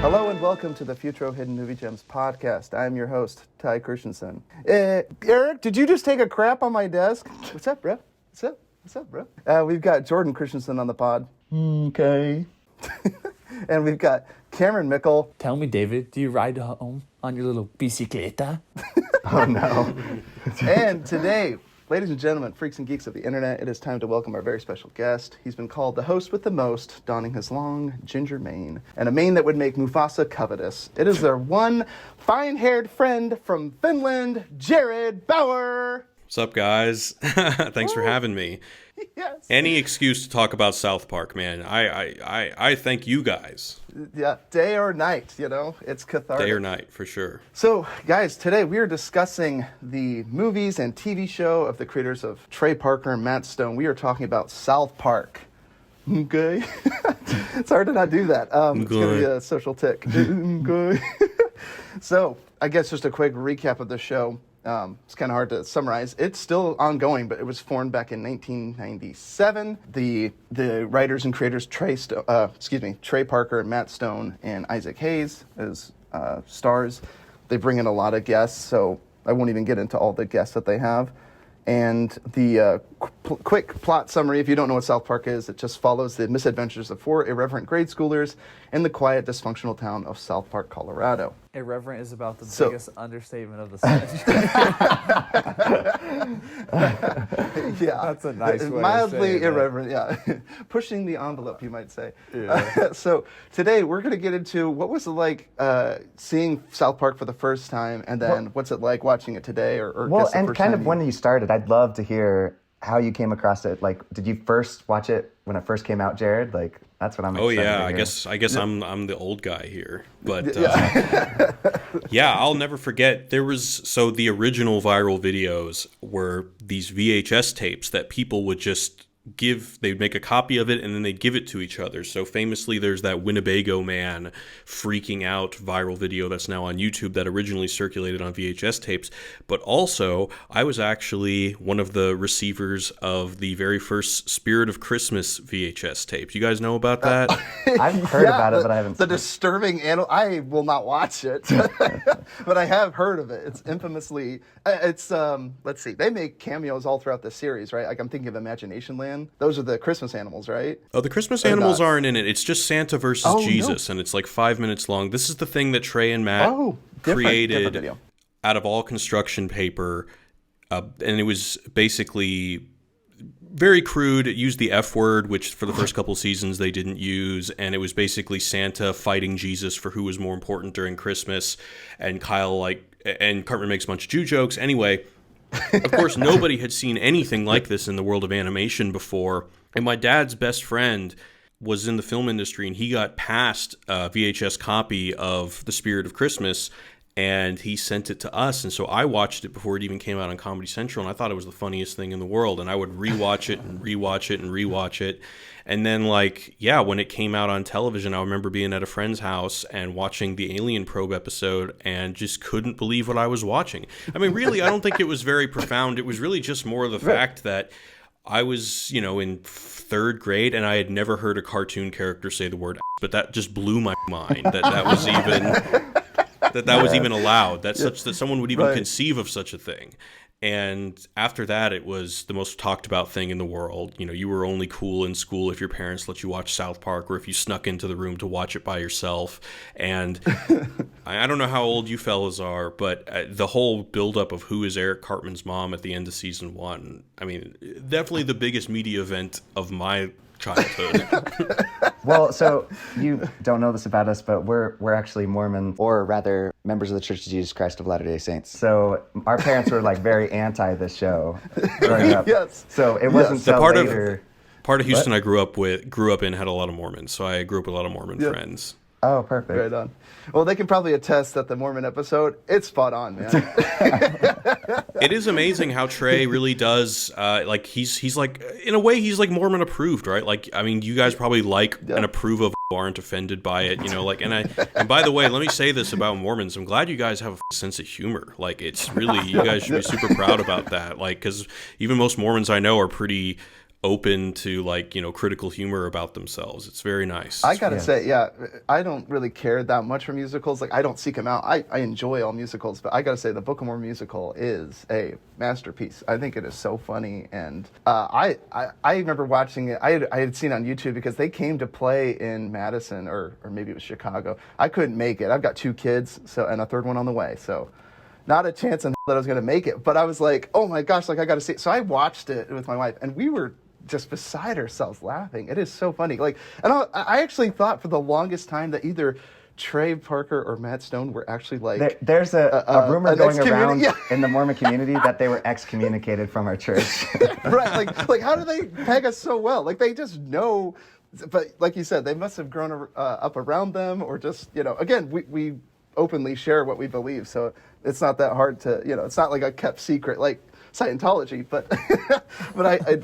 Hello and welcome to the Futro Hidden Movie Gems podcast. I'm your host, Ty Christensen. Eric, did you just take a crap on my desk? What's up, bro? What's up, bro? We've got Jordan Christensen on the pod. Okay. And we've got Cameron Mickle. Tell me, David, do you ride home on your little bicicleta? Oh, no. And today, ladies and gentlemen, freaks and geeks of the internet, it is time to welcome our very special guest. He's been called the host with the most, donning his long ginger mane, and a mane that would make Mufasa covetous. It is our one fine-haired friend from Finland, Jared Bauer. What's up, guys? Thanks for having me. Yes. Any excuse to talk about South Park, man. I thank you guys. Yeah, day or night, it's cathartic. Day or night, for sure. So, guys, today we are discussing the movies and TV show of the creators of Trey Parker and Matt Stone. We are talking about South Park. Okay? It's hard to not do that. It's going to be a social tick. Okay. So, I guess just a quick recap of the show. It's kind of hard to summarize. It's still ongoing, but it was formed back in 1997. The writers and creators Trey Parker and Matt Stone and Isaac Hayes as stars. They bring in a lot of guests, so I won't even get into all the guests that they have. And the quick plot summary, if you don't know what South Park is, it just follows the misadventures of 4 irreverent grade schoolers in the quiet, dysfunctional town of South Park, Colorado. Irreverent is about the biggest understatement of the sentence. Yeah. That's a nice way mildly of saying irreverent, yeah. Pushing the envelope, you might say. Yeah. So today we're going to get into what was it like seeing South Park for the first time, and then what's it like watching it today, or well, guess the and first kind time of when you started, I'd love to hear how you came across it. Like, did you first watch it when it first came out, Jared? Like, that's what I'm excited to hear. I guess I'm the old guy here, but yeah, I'll never forget. There was the original viral videos were these VHS tapes that people would just they'd make a copy of it and then they'd give it to each other. So famously, there's that Winnebago man freaking out viral video that's now on YouTube that originally circulated on VHS tapes. But also, I was actually one of the receivers of the very first Spirit of Christmas VHS tape. You guys know about that? I've heard about it, but I haven't The disturbing animal. I will not watch it, but I have heard of it. It's infamously. Let's see. They make cameos all throughout the series, right? Like I'm thinking of Imagination Land. Those are the Christmas animals, right? Oh, the Christmas animals aren't in it. It's just Santa versus Jesus, and it's like 5 minutes long. This is the thing that Trey and Matt created video. Out of all construction paper, and it was basically very crude. It used the F word, which for the first couple seasons they didn't use, and it was basically Santa fighting Jesus for who was more important during Christmas, and Cartman makes a bunch of Jew jokes. Anyway, of course, nobody had seen anything like this in the world of animation before. And my dad's best friend was in the film industry, and he got passed a VHS copy of The Spirit of Christmas, and he sent it to us. And so I watched it before it even came out on Comedy Central, and I thought it was the funniest thing in the world. And I would rewatch it and rewatch it and rewatch it. And then, when it came out on television, I remember being at a friend's house and watching the Alien Probe episode and just couldn't believe what I was watching. I mean, really, I don't think it was very profound. It was really just more of the fact that I was, in 3rd grade and I had never heard a cartoon character say the word, but that just blew my mind that was even that was even allowed. That someone would even conceive of such a thing. And after that, it was the most talked about thing in the world. You were only cool in school if your parents let you watch South Park or if you snuck into the room to watch it by yourself. And I don't know how old you fellas are, but the whole buildup of who is Eric Cartman's mom at the end of season 1, I mean, definitely the biggest media event of my childhood. Well, so you don't know this about us, but we're actually Mormon, or rather members of the Church of Jesus Christ of Latter-day Saints. So our parents were very anti this show growing up. Yes. So it wasn't The later. Part of Houston I grew up in had a lot of Mormons, so I grew up with a lot of Mormon friends. Oh, perfect. Right on. Well, they can probably attest that the Mormon episode, it's spot on, man. It is amazing how Trey really does, he's like, in a way, he's like Mormon approved, right? Like, I mean, you guys probably and approve of, aren't offended by it, and by the way, let me say this about Mormons. I'm glad you guys have a sense of humor. Like, it's really, you guys should be super proud about that. Like, because even most Mormons I know are pretty open to like, critical humor about themselves. It's very nice. I gotta say, yeah, I don't really care that much for musicals. Like, I don't seek them out. I enjoy all musicals, but I gotta say, the Book of Mormon musical is a masterpiece. I think it is so funny, and I remember watching it. I had seen it on YouTube because they came to play in Madison, or maybe it was Chicago. I couldn't make it. I've got 2 kids, and a third one on the way, so not a chance in that I was gonna make it. But I was like, oh my gosh, like I gotta see it. So I watched it with my wife, and we were just beside ourselves laughing. It is so funny. Like, and I actually thought for the longest time that either Trey Parker or Matt Stone were actually like there's a rumor going around yeah. in the Mormon community that they were excommunicated from our church. Right. Like how do they peg us so well? Like they just know. But like you said, they must have grown up around them, or just again we openly share what we believe, so it's not that hard to it's not like a kept secret like Scientology, but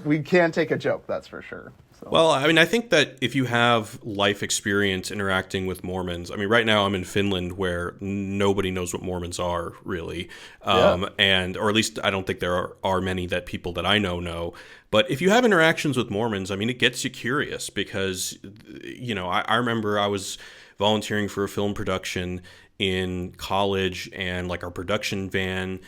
we can take a joke, that's for sure. So. Well, I mean, I think that if you have life experience interacting with Mormons, I mean, right now I'm in Finland where nobody knows what Mormons are, really. Or at least I don't think there are many that people that I know. But if you have interactions with Mormons, I mean, it gets you curious because, I remember I was volunteering for a film production in college, and like our production van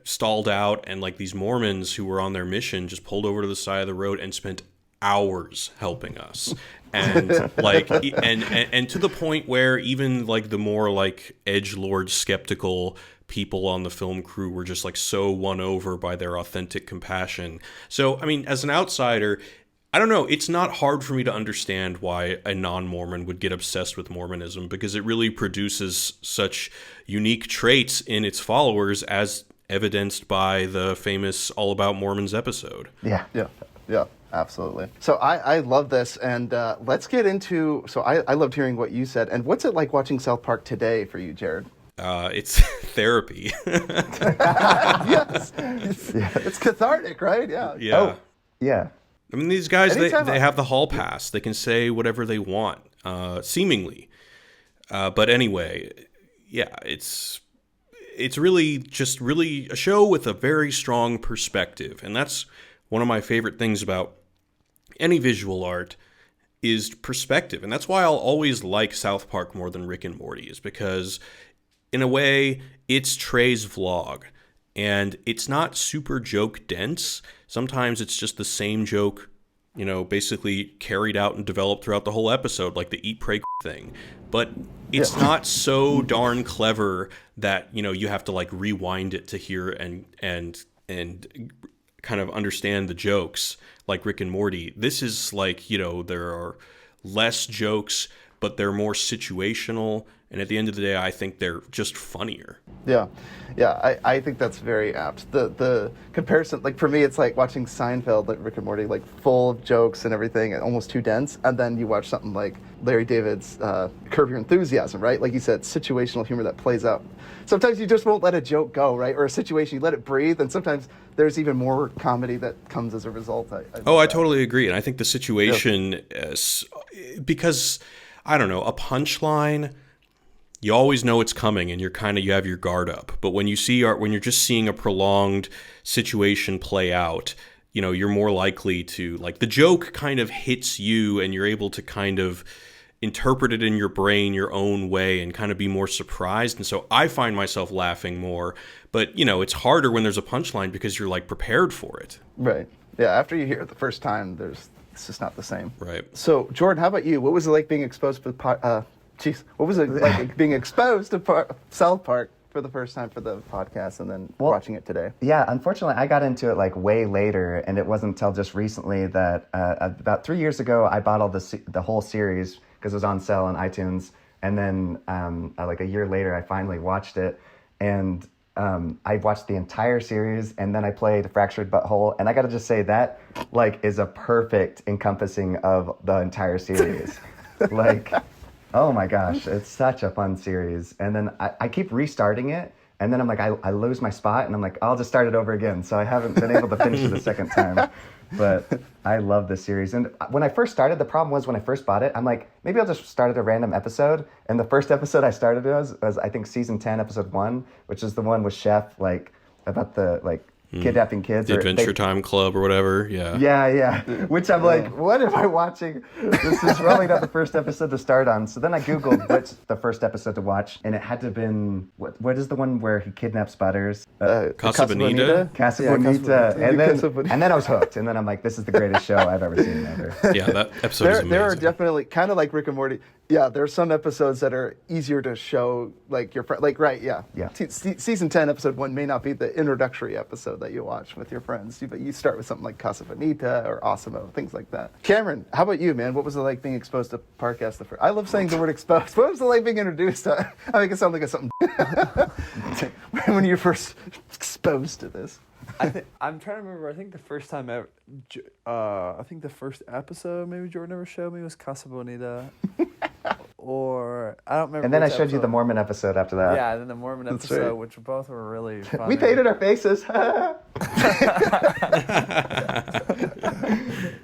stalled out, and like these Mormons who were on their mission just pulled over to the side of the road and spent hours helping us. And like and to the point where even like the more like edgelord skeptical people on the film crew were just like so won over by their authentic compassion. So I mean, as an outsider, I don't know, it's not hard for me to understand why a non-Mormon would get obsessed with Mormonism, because it really produces such unique traits in its followers, as evidenced by the famous All About Mormons episode. Yeah, absolutely. So I love this, and let's get into, so I loved hearing what you said, and what's it like watching South Park today for you, Jared? It's therapy. Yes. It's cathartic, right? Yeah. Yeah. Oh, yeah. I mean, these guys, they Anytime have the hall pass. They can say whatever they want, seemingly. But anyway, yeah, it's really just really a show with a very strong perspective. And that's one of my favorite things about any visual art is perspective. And that's why I'll always like South Park more than Rick and Morty, is because in a way, it's Trey's vlog. And it's not super joke dense. Sometimes it's just the same joke, basically carried out and developed throughout the whole episode, like the eat, pray thing. But it's not so darn clever that, you have to like rewind it to hear and kind of understand the jokes like Rick and Morty. This is like, there are less jokes, but they're more situational. And at the end of the day, I think they're just funnier. Yeah, I think that's very apt. The comparison, like for me, it's like watching Seinfeld, like Rick and Morty, like full of jokes and everything, and almost too dense. And then you watch something like Larry David's Curb Your Enthusiasm, right? Like you said, situational humor that plays out. Sometimes you just won't let a joke go, right? Or a situation, you let it breathe, and sometimes there's even more comedy that comes as a result. I totally agree. And I think the situation is, because, I don't know, a punchline, you always know it's coming, and you have your guard up. But when you're just seeing a prolonged situation play out, you're more likely to, like, the joke kind of hits you, and you're able to kind of interpret it in your brain your own way and kind of be more surprised. And so I find myself laughing more. But, it's harder when there's a punchline because you're like prepared for it. Right. Yeah. After you hear it the first time, it's just not the same. Right. So, Jordan, how about you? What was it like being exposed to what was it like being exposed to South Park for the first time for the podcast, and then watching it today? Yeah, unfortunately, I got into it like way later, and it wasn't until just recently that about 3 years ago, I bought all the whole series because it was on sale on iTunes, and then like a year later, I finally watched it, and I watched the entire series, and then I played Fractured Butthole, and I got to just say that like is a perfect encompassing of the entire series, like. Oh my gosh, it's such a fun series. And then I keep restarting it, and then I'm like, I lose my spot, and I'm like, I'll just start it over again. So I haven't been able to finish it a second time. But I love this series. And when I first started, the problem was when I first bought it, I'm like, maybe I'll just start at a random episode. And the first episode I started was I think season 10, episode 1, which is the one with Chef, like, about the, like, kidnapping kids. The Adventure Time Club or whatever. Yeah. Yeah. Which I'm like, what am I watching? This is probably not the first episode to start on. So then I Googled what's the first episode to watch, and it had to have been, what is the one where he kidnaps Butters? Casa Bonita? Casa Yeah, Bonita. Casa Bonita. And then I was hooked. And then I'm like, this is the greatest show I've ever seen ever. Yeah, that episode is amazing. There are definitely, kind of like Rick and Morty, yeah, there are some episodes that are easier to show, like your friend, like, right, yeah. Season 10, episode 1 may not be the introductory episode that you watch with your friends, but you start with something like Casa Bonita or Osimo, things like that. Cameron, how about you, man? What was it like being exposed to Parcast the first? I love saying the word exposed. What was it like being introduced to? I make it sound like it's something when you first exposed to this. I'm trying to remember. I think the first time ever, I think the first episode maybe Jordan ever showed me was Casa Bonita, or I don't remember. And then I which showed you the episode. Mormon episode after that. Yeah, and then the Mormon That's episode, right. which both were really funny. We painted our faces. Yeah,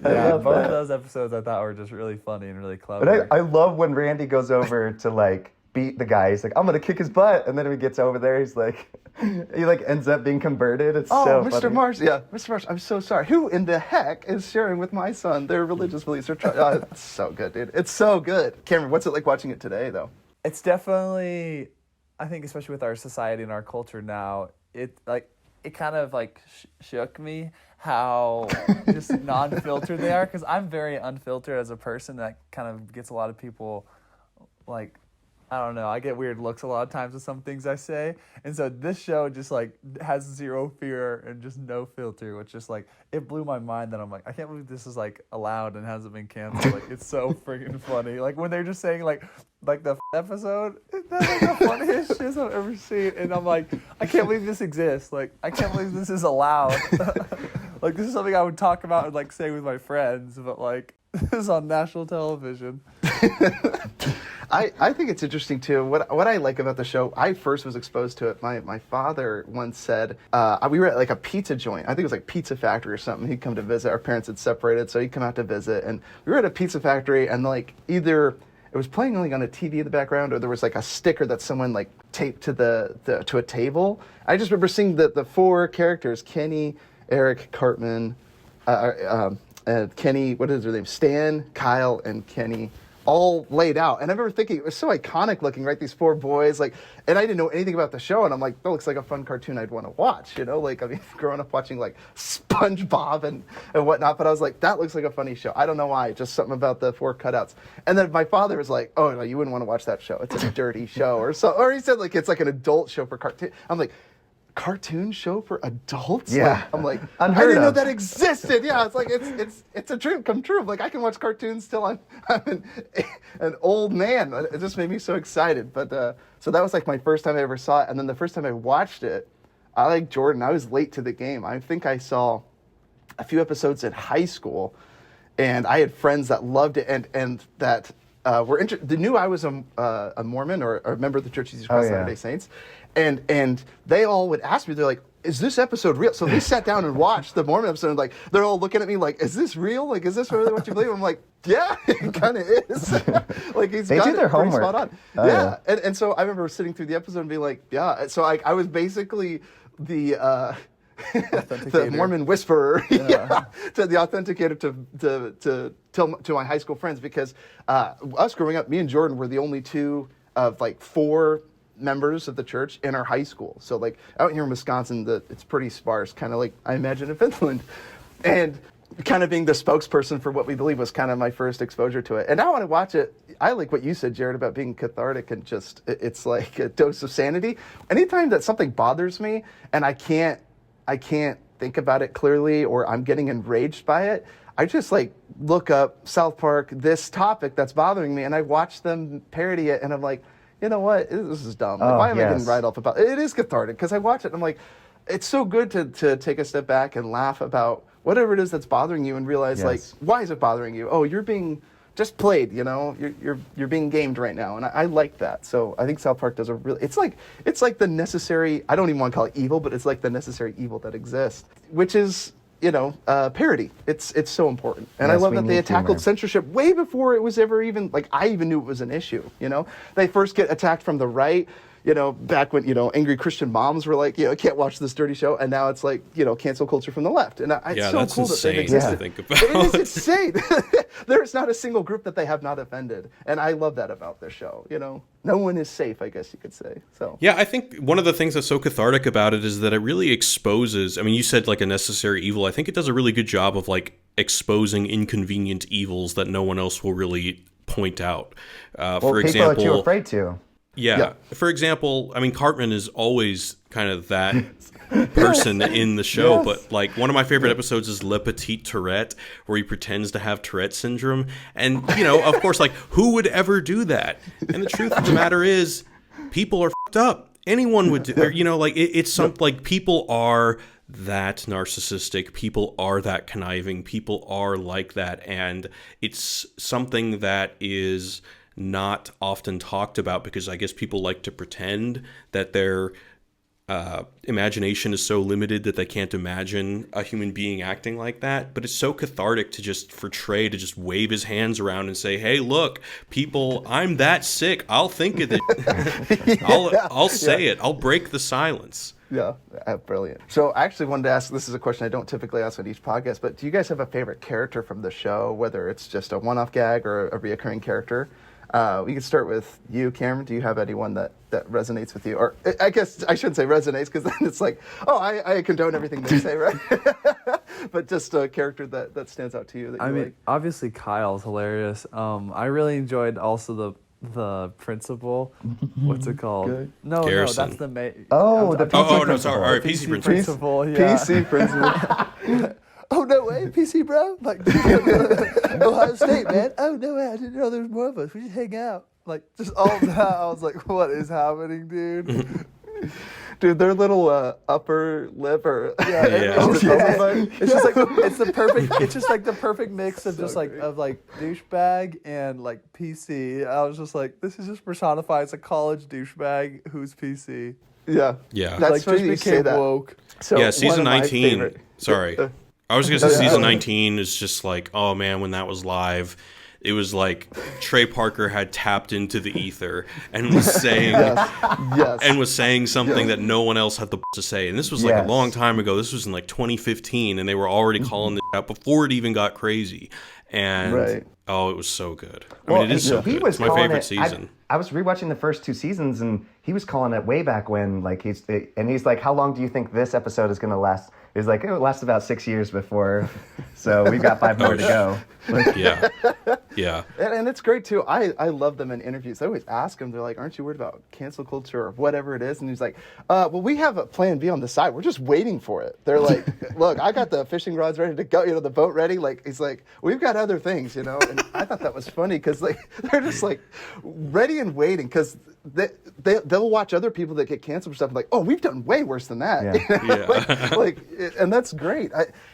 love both that. of those episodes I thought were just really funny and really clever. But I love when Randy goes over to like beat the guy. He's like, I'm gonna kick his butt, and then when he gets over there, he's like, he like ends up being converted. It's so Mr. funny. Marsh, yeah, Mr. Marsh, I'm so sorry. Who in the heck is sharing with my son their religious beliefs? It's so good, dude. It's so good. Cameron, what's it like watching it today, though? It's definitely, I think, especially with our society and our culture now, it kind of like shook me how just non-filtered they are, because I'm very unfiltered as a person. That kind of gets a lot of people like, I don't know, I get weird looks a lot of times with some things I say. And so this show just like has zero fear and just no filter, which just like, it blew my mind that I'm like, I can't believe this is like allowed and hasn't been canceled. Like, it's so freaking funny. Like when they're just saying like the episode, that's like the funniest shit I've ever seen. And I'm like, I can't believe this exists. Like, I can't believe this is allowed. Like, this is something I would talk about and like say with my friends, but like, this is on national television. I think it's interesting too. What I like about the show, I first was exposed to it. My father once said, we were at like a pizza joint. I think it was like Pizza Factory or something. He'd come to visit. Our parents had separated, so he'd come out to visit. And we were at a pizza factory, and like either it was playing like on a TV in the background, or there was like a sticker that someone like taped to to a table. I just remember seeing the four characters: Kenny, Eric, Cartman, Kenny. What is their name? Stan, Kyle, and Kenny. All laid out. And I remember thinking, it was so iconic looking, right? These four boys, like, and I didn't know anything about the show, and I'm like, that looks like a fun cartoon I'd want to watch, you know? Like, I mean, growing up watching, like, SpongeBob and whatnot, but I was like, that looks like a funny show. I don't know why, just something about the four cutouts. And then my father was like, oh, no, you wouldn't want to watch that show. It's a dirty show, or he said, like, it's like an adult show for cartoon. I'm like, cartoon show for adults? Yeah. Like, I'm like, Unheard I didn't know of. that existed. Yeah, it's like, it's a dream come true. Like, I can watch cartoons till I'm an old man. It just made me so excited. But, so that was like my first time I ever saw it. And then the first time I watched it, I like Jordan, I was late to the game. I think I saw a few episodes in high school, and I had friends that loved it and that they knew I was a Mormon or a member of the Church of Jesus Christ of Latter-day Saints. And they all would ask me, they're like, is this episode real? So they sat down and watched the Mormon episode, and like, they're all looking at me like, is this real? Like, is this really what you believe? I'm like, yeah, it kind of is. Like, They do their homework. Spot on. Oh, yeah. And so I remember sitting through the episode and being like, yeah. So I was basically the Mormon whisperer, to the authenticator to tell to my high school friends, because us growing up, me and Jordan were the only two of like four members of the church in our high school. So like out here in Wisconsin, it's pretty sparse, kind of like I imagine in Finland. And kind of being the spokesperson for what we believe was kind of my first exposure to it. And now when I watch it, I like what you said, Jared, about being cathartic and just, it's like a dose of sanity. Anytime that something bothers me and I can't think about it clearly, or I'm getting enraged by it, I just like look up South Park, this topic that's bothering me, and I watch them parody it, and I'm like, you know what? This is dumb. Like, why am I getting right off about it? It is cathartic, because I watch it and I'm like, it's so good to take a step back and laugh about whatever it is that's bothering you and realize, like, why is it bothering you? Oh, you're being just played, you know? You're being gamed right now. And I like that. So I think South Park does a really, it's like the necessary, I don't even want to call it evil, but it's like the necessary evil that exists, which is, you know, parody. It's so important. And I love that they had tackled censorship way before it was ever even, like, I even knew it was an issue, you know? They first get attacked from the right. back when, angry Christian moms were like, can't watch this dirty show. And now it's like, cancel culture from the left. And it's so that's cool insane that they've existed. to think about. It is insane. There's not a single group that they have not offended. And I love that about this show. No one is safe, I guess you could say. So yeah, I think one of the things that's so cathartic about it is that it really exposes, I mean, you said like a necessary evil. I think it does a really good job of like exposing inconvenient evils that no one else will really point out. For example, people are too afraid to. Yeah. For example, I mean, Cartman is always kind of that person in the show, Yes. but like one of my favorite episodes is Le Petit Tourette, where he pretends to have Tourette syndrome. And, of course, like, who would ever do that? And the truth of the matter is, people are fucked up. Anyone would do, it's something like people are that narcissistic, people are that conniving, people are like that. And it's something that is not often talked about because I guess people like to pretend that their imagination is so limited that they can't imagine a human being acting like that. But it's so cathartic for Trey to just wave his hands around and say, hey, look, people, I'm that sick. I'll think of it. I'll say it. I'll break the silence. Yeah, brilliant. So I actually wanted to ask, this is a question I don't typically ask on each podcast, but do you guys have a favorite character from the show, whether it's just a one-off gag or a reoccurring character? We can start with you, Cameron. Do you have anyone that resonates with you? Or I guess I shouldn't say resonates because then it's like, I condone everything they say, right? But just a character that stands out to you that you like. Obviously Kyle's hilarious. I really enjoyed also the principal. What's it called? Good. No, Garrison. that's the main. The PC no, sorry. All right, PC principal. Principal, yeah. PC principal. Oh, no way, PC bro? Like, Ohio State, man. Oh, no way, I didn't know there was more of us. We just hang out. Like, just all that. I was like, what is happening, dude? Dude, their little upper lip or It's just like it's just like the perfect mix of just like douchebag and like PC. I was just like, this is just personifies a college douchebag who's PC. Yeah. Yeah. That's Like funny just you say became that. woke. So Yeah, one season of my 19. favorite- Sorry. I was going to say season 19 is just like, oh man, when that was live, it was like Trey Parker had tapped into the ether and was saying Yes. and was saying something that no one else had the to say. And this was like a long time ago. This was in like 2015, and they were already calling it out before it even got crazy. And it was so good. I mean, it is so good. It's my favorite season. I was rewatching the first two seasons, and he was calling it way back when. Like he's like, how long do you think this episode is going to last? He's like, it lasts about 6 years before, so we've got 5 more to go. Yeah. And it's great too. I love them in interviews. I always ask them, they're like, aren't you worried about cancel culture or whatever it is? And he's like, well, we have a plan B on the side. We're just waiting for it. They're like, look, I got the fishing rods ready to go, the boat ready. Like, he's like, we've got other things, And I thought that was funny because like they're just like ready and waiting because they'll watch other people that get canceled for stuff and like, oh, we've done way worse than that. And that's great.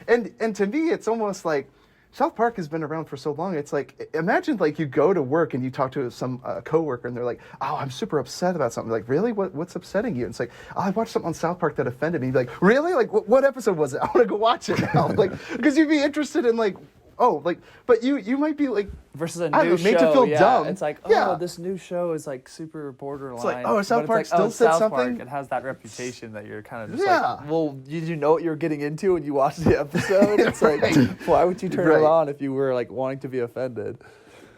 And to me, it's almost like South Park has been around for so long. It's like, imagine like you go to work and you talk to some coworker and they're like, oh, I'm super upset about something. Like, really? What's upsetting you? And it's like, oh, I watched something on South Park that offended me. You'd be like, really? Like, what episode was it? I want to go watch it now. Like, because you'd be interested in like, but you might be like, versus a I new don't know, show. made to feel dumb. It's like, Yeah. this new show is like super borderline. It's like, oh, South but Park it's still like, said South something? Park, it has that reputation that you're kind of just Yeah. like, well, did you know what you were getting into when you watched the episode? It's like, why would you turn Right. it on if you were like wanting to be offended?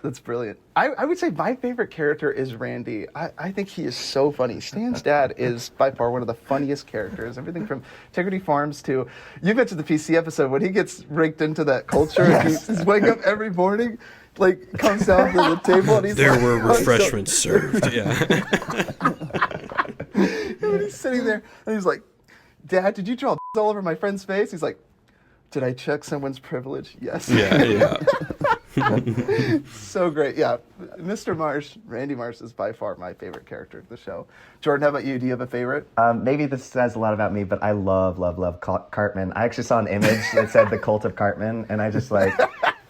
That's brilliant. I would say my favorite character is Randy. I think he is so funny. Stan's dad is by far one of the funniest characters. Everything from Integrity Farms to, you mentioned the PC episode, when he gets raked into that culture and he's waking up every morning, like comes down to the table and he's There like, were refreshments served. Yeah. And he's sitting there and he's like, Dad, did you draw all over my friend's face? He's like, did I check someone's privilege? Yes. Yeah. So great. Yeah. Mr. Marsh, Randy Marsh is by far my favorite character of the show. Jordan, how about you? Do you have a favorite? Maybe this says a lot about me, but I love Cartman. I actually saw an image that said the cult of Cartman, and I just like,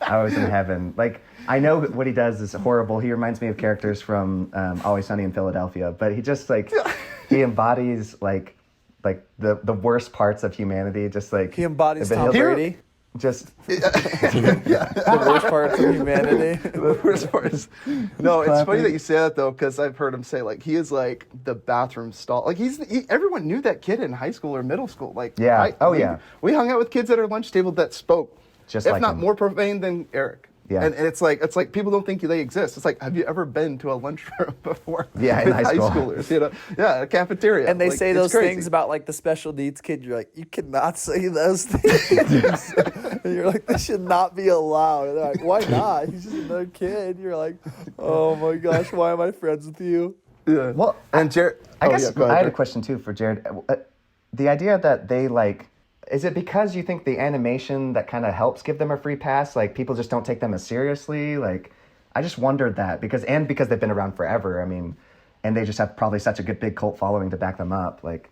I was in heaven. Like, I know what he does is horrible. He reminds me of characters from Always Sunny in Philadelphia, but he just like, he embodies like the worst parts of humanity. Just like He embodies but Tom he'll- Brady. Just The worst parts of humanity. The worst part is, no, it's funny that you say that though, because I've heard him say like he is like the bathroom stall. Like everyone knew that kid in high school or middle school. Like Yeah. we hung out with kids at our lunch table that spoke Just if like not him. more profane than Eric. Yeah. And it's like people don't think they exist. It's like, have you ever been to a lunchroom before? Yeah, in with high school. schoolers, you know? Yeah, a cafeteria. And they Like, say it's those crazy. things about like the special needs kid. You're like, you cannot say those things. And you're like, this should not be allowed. And they're like, why not? He's just another kid. You're like, oh my gosh, why am I friends with you? Yeah. Well, And Jared, I guess go ahead, I had a Jared. question too for Jared. The idea that they like, is it because you think the animation that kind of helps give them a free pass? Like people just don't take them as seriously? Like, I just wondered that because they've been around forever. I mean, and they just have probably such a good big cult following to back them up. Like,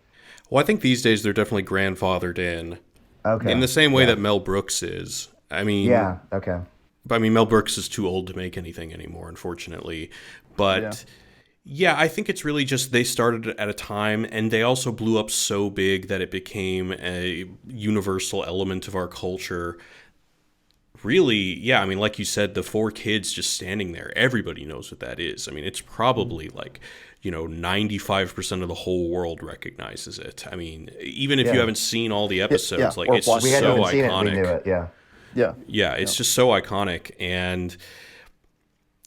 Well, I think these days they're definitely grandfathered in. okay. In the same way that Mel Brooks is. I mean, Yeah. Okay. But I mean, Mel Brooks is too old to make anything anymore, unfortunately. But yeah, I think it's really just they started at a time and they also blew up so big that it became a universal element of our culture. Really, yeah, I mean, like you said, the four kids just standing there, everybody knows what that is. I mean, it's probably like, 95% of the whole world recognizes it. I mean, even if you haven't seen all the episodes, like or it's just watched We hadn't so even seen it. iconic. We knew it. Yeah. Yeah. Yeah, it's just so iconic, and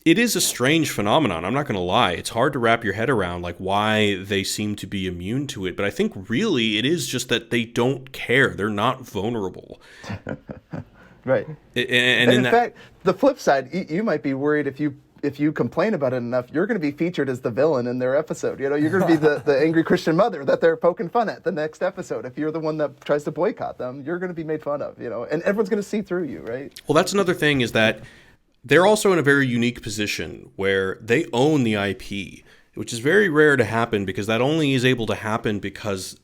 it is a strange phenomenon. I'm not going to lie. It's hard to wrap your head around like why they seem to be immune to it, but I think really it is just that they don't care. They're not vulnerable. Right. And in fact, the flip side, you might be worried if you complain about it enough, you're going to be featured as the villain in their episode. You're going to be the angry Christian mother that they're poking fun at the next episode. If you're the one that tries to boycott them, you're going to be made fun of, and everyone's going to see through you, right? Well, that's another thing is that they're also in a very unique position where they own the IP, which is very rare to happen because that only is able to happen because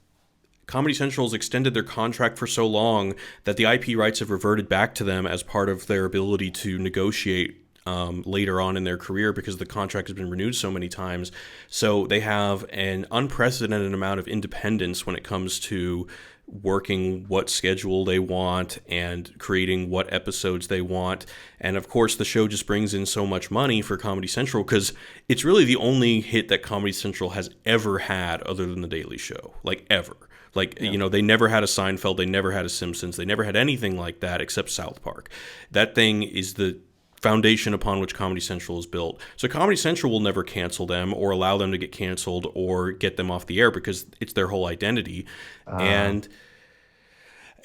Comedy Central has extended their contract for so long that the IP rights have reverted back to them as part of their ability to negotiate later on in their career because the contract has been renewed so many times. So they have an unprecedented amount of independence when it comes to working what schedule they want and creating what episodes they want. And of course, the show just brings in so much money for Comedy Central because it's really the only hit that Comedy Central has ever had other than The Daily Show, like ever. Like, they never had a Seinfeld, they never had a Simpsons, they never had anything like that except South Park. That thing is the foundation upon which Comedy Central is built. So Comedy Central will never cancel them or allow them to get canceled or get them off the air because it's their whole identity. And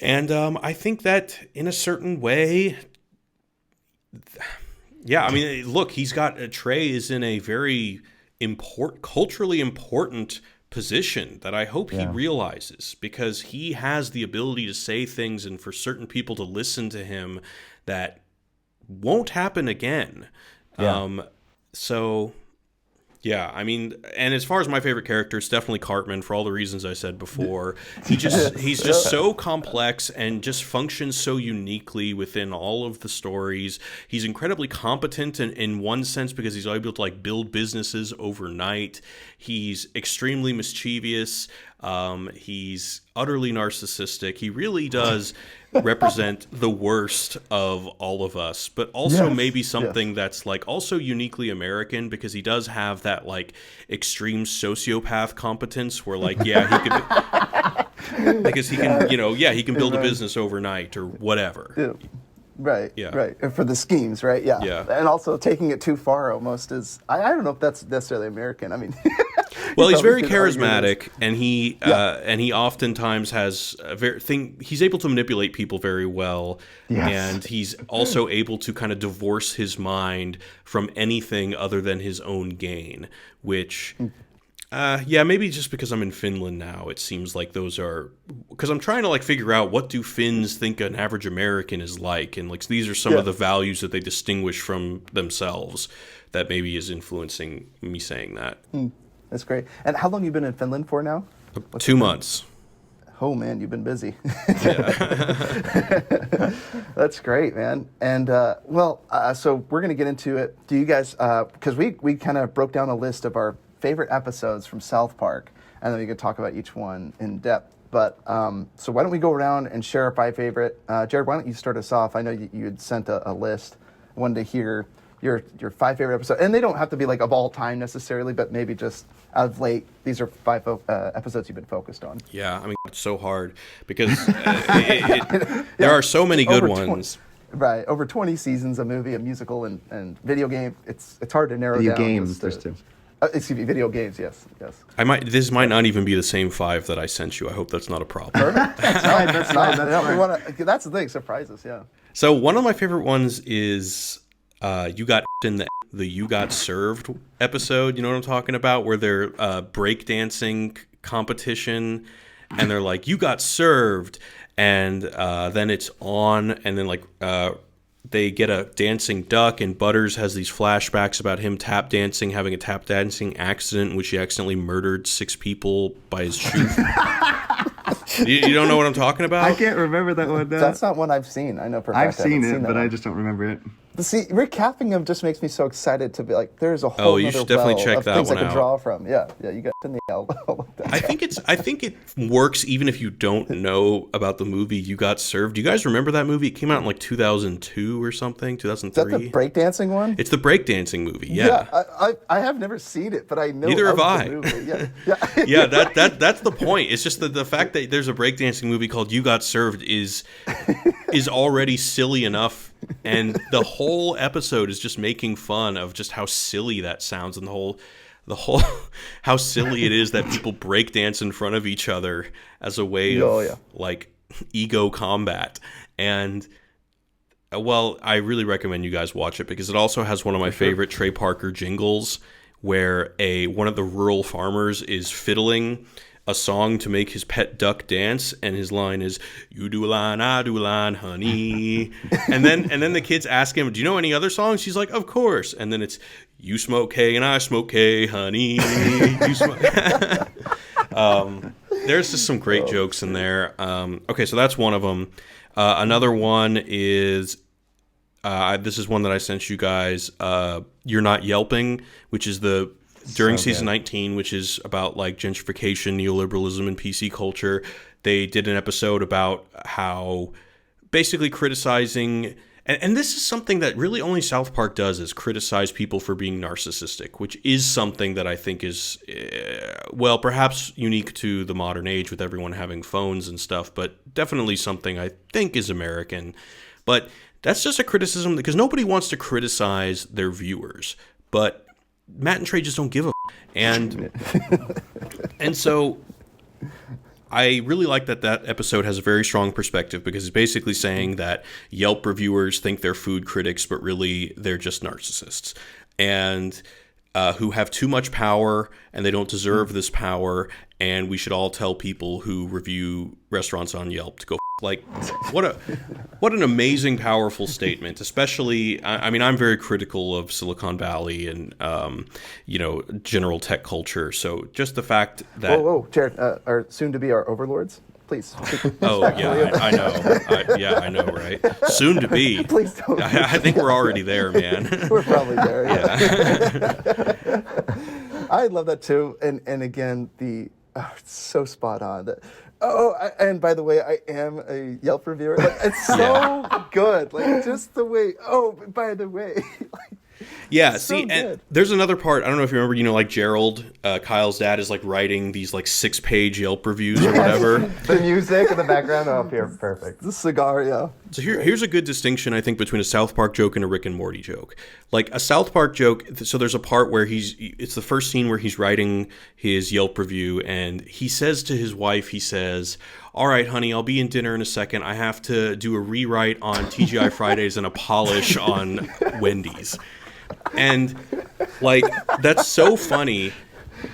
I think that in a certain way, yeah, I mean, look, Trey is in a very culturally important position that I hope he realizes because he has the ability to say things and for certain people to listen to him that won't happen again. So yeah, I mean, and as far as my favorite character, it's definitely Cartman for all the reasons I said before. He's just so complex and just functions so uniquely within all of the stories. He's incredibly competent in one sense because he's able to like build businesses overnight. He's extremely mischievous. He's utterly narcissistic. He really does represent the worst of all of us, but also maybe something that's like also uniquely American because he does have that like extreme sociopath competence where like, he could, because he can, he can build a business overnight or whatever. Yeah. Right. Yeah. Right. And for the schemes, right? Yeah. Yeah. And also taking it too far almost is, I don't know if that's necessarily American. I mean, well, he's very probably could argue charismatic, and he oftentimes has he's able to manipulate people very well, and he's also able to kind of divorce his mind from anything other than his own gain, which maybe just because I'm in Finland now, it seems like those are because I'm trying to like figure out what do Finns think an average American is like, and like these are some of the values that they distinguish from themselves that maybe is influencing me saying that. That's great. And how long you been in Finland for now? 2 months. Oh man, you've been busy. That's great, man. And so we're gonna get into it. Do you guys? Because we kind of broke down a list of our favorite episodes from South Park, and then we could talk about each one in depth. But so why don't we go around and share our 5 favorite? Jared, why don't you start us off? I know you had sent a list. I wanted to hear your 5 favorite episodes, and they don't have to be like of all time necessarily, but maybe just of late. These are 5 episodes you've been focused on. Yeah, I mean, it's so hard because there are so many good ones. Right, over 20 seasons, a movie, a musical, and video game. It's hard to narrow Video down. games, there's 2. Excuse me, video games. Yes. This might not even be the same 5 that I sent you. I hope that's not a problem. That's fine. That's the thing. Surprises. Yeah. So one of my favorite ones is you got in the You Got Served episode. You know what I'm talking about? Where they're breakdancing competition, and they're like, "You got served," and then it's on, and then like they get a dancing duck, and Butters has these flashbacks about him having a tap dancing accident in which he accidentally murdered 6 people by his shoe. You don't know what I'm talking about? I can't remember that one. That's not one I've seen. I know for a fact I've seen it, but one. I just don't remember it. But see, recapping them just makes me so excited to be like, there's a whole you should definitely check of that things one I can out. draw from. Yeah, you got in the elbow. I think it works even if you don't know about the movie You Got Served. Do you guys remember that movie? It came out in like 2002 or something, 2003. Is that the breakdancing one? It's the breakdancing movie. Yeah. I have never seen it, but I know. Neither have the I. Movie. Yeah. Yeah, that's the point. It's just the fact that there's a breakdancing movie called You Got Served is already silly enough, and the whole episode is just making fun of just how silly that sounds, and the whole how silly it is that people breakdance in front of each other as a way of like ego combat. And well, I really recommend you guys watch it because it also has one of my favorite Trey Parker jingles where one of the rural farmers is fiddling a song to make his pet duck dance, and his line is "You do a line, I do a line, honey." and then the kids ask him, "Do you know any other songs?" He's like, "Of course." And then it's "You smoke hay and I smoke hay, honey." You smoke. There's just some great jokes in there. Okay, so that's one of them. Another one is this is one that I sent you guys. You're Not Yelping, which is during season 19, which is about like gentrification, neoliberalism, and PC culture. They did an episode about how basically criticizing, and this is something that really only South Park does, is criticize people for being narcissistic, which is something that I think is, well, perhaps unique to the modern age with everyone having phones and stuff, but definitely something I think is American. But that's just a criticism because nobody wants to criticize their viewers, but Matt and Trey just don't give a and so I really like that episode has a very strong perspective because it's basically saying that Yelp reviewers think they're food critics, but really they're just narcissists and who have too much power and they don't deserve this power, and we should all tell people who review restaurants on Yelp to go like what an amazing, powerful statement. Especially, I mean, I'm very critical of Silicon Valley and general tech culture. So just the fact that Jared, are soon to be our overlords. Please. Oh yeah, I know. I know, right? Soon to be. Please don't. I think we're already there, man. We're probably there. Yeah. I love that too, and again, it's so spot on. And by the way, I am a Yelp reviewer. Like, it's so good. Like, just the way. Oh, by the way. Yeah, so see, good. and there's another part. I don't know if you remember, like Gerald, Kyle's dad is like writing these like 6-page Yelp reviews or whatever. The music in the background, perfect. The cigar, yeah. So here's a good distinction, I think, between a South Park joke and a Rick and Morty joke. Like a South Park joke, so there's a part where it's the first scene where he's writing his Yelp review, and he says to his wife, he says, "All right, honey, I'll be in dinner in a second. I have to do a rewrite on TGI Fridays and a polish on Wendy's." And like that's so funny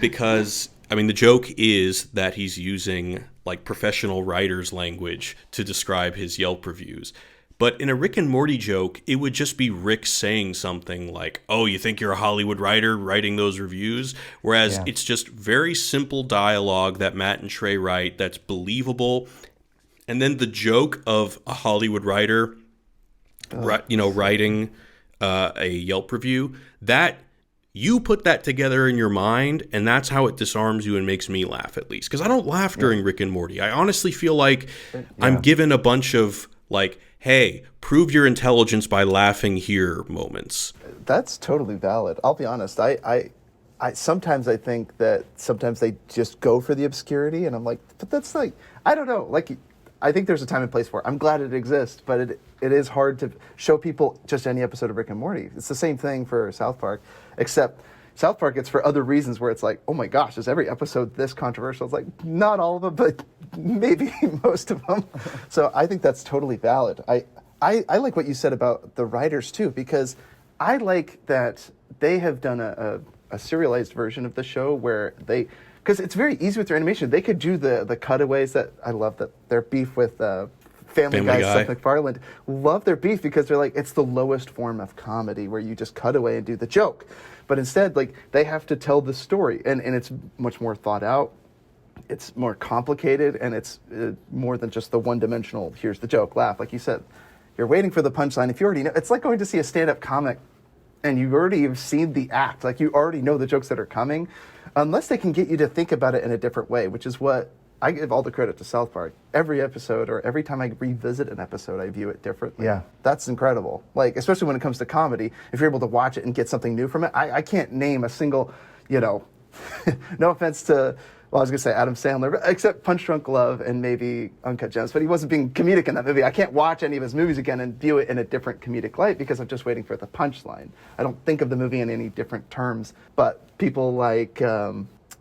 because I mean the joke is that he's using like professional writer's language to describe his Yelp reviews. But in a Rick and Morty joke, it would just be Rick saying something like, "Oh, you think you're a Hollywood writer writing those reviews?" Whereas it's just very simple dialogue that Matt and Trey write that's believable. And then the joke of a Hollywood writer writing a Yelp review, that you put that together in your mind, and that's how it disarms you and makes me laugh, at least. Because I don't laugh during Rick and Morty. I honestly feel like I'm given a bunch of, like, hey, prove your intelligence by laughing here moments. That's totally valid. I'll be honest. I sometimes I think that sometimes they just go for the obscurity, and I'm like, but that's like, I don't know. Like, I think there's a time and place for it. I'm glad it exists, but it is hard to show people just any episode of Rick and Morty. It's the same thing for South Park, except South Park, it's for other reasons where it's like, oh my gosh, is every episode this controversial? It's like, not all of them, but maybe most of them. So I think that's totally valid. I like what you said about the writers too, because I like that they have done a serialized version of the show where they, because it's very easy with their animation. They could do the cutaways that I love, that their beef with Family Guy, Seth MacFarlane. Love their beef because they're like, it's the lowest form of comedy where you just cut away and do the joke. But instead, like, they have to tell the story, and it's much more thought out. It's more complicated, and it's more than just the one-dimensional, here's the joke, laugh. Like you said, you're waiting for the punchline. If you already know, it's like going to see a stand-up comic and you already have seen the act. Like, you already know the jokes that are coming, unless they can get you to think about it in a different way, which is what I give all the credit to South Park. Every episode, or every time I revisit an episode, I view it differently. Yeah. That's incredible. Like, especially when it comes to comedy, if you're able to watch it and get something new from it. I can't name a single, no offense to, well, I was going to say Adam Sandler, except Punch Drunk Love and maybe Uncut Gems, but he wasn't being comedic in that movie. I can't watch any of his movies again and view it in a different comedic light because I'm just waiting for the punchline. I don't think of the movie in any different terms, but people like, I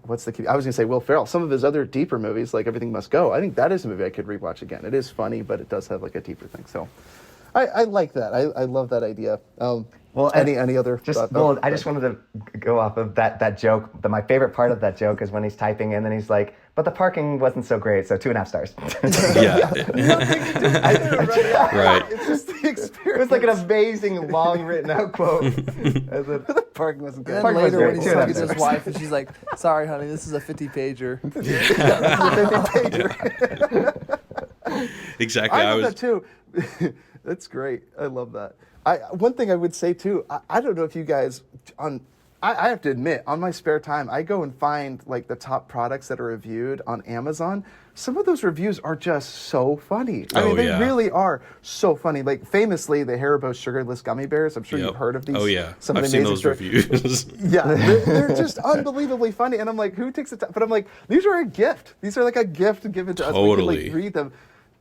was going to say Will Ferrell. Some of his other deeper movies, like Everything Must Go, I think that is a movie I could rewatch again. It is funny, but it does have like a deeper thing. So I like that. I love that idea. Well, any other? I just wanted to go off of that joke. My favorite part of that joke is when he's typing in and he's like, but the parking wasn't so great, so 2.5 stars. Yeah. Right. It's just the experience. It was like an amazing, long written out quote. The parking wasn't good. And Parking later when was he's great. talking to his wife and she's like, sorry, honey, this is a 50-pager. Exactly. I love that too. That's great. I love that. One thing I would say too, I don't know if you guys I have to admit, on my spare time, I go and find like the top products that are reviewed on Amazon. Some of those reviews are just so funny. I mean, they really are so funny. Like, famously, the Haribo sugarless gummy bears. I'm sure you've heard of these. Oh yeah, Some I've of the seen amazing those reviews. Yeah, they're just unbelievably funny. And I'm like, who takes the time? But I'm like, these are a gift. These are like a gift given to us. We can like read them.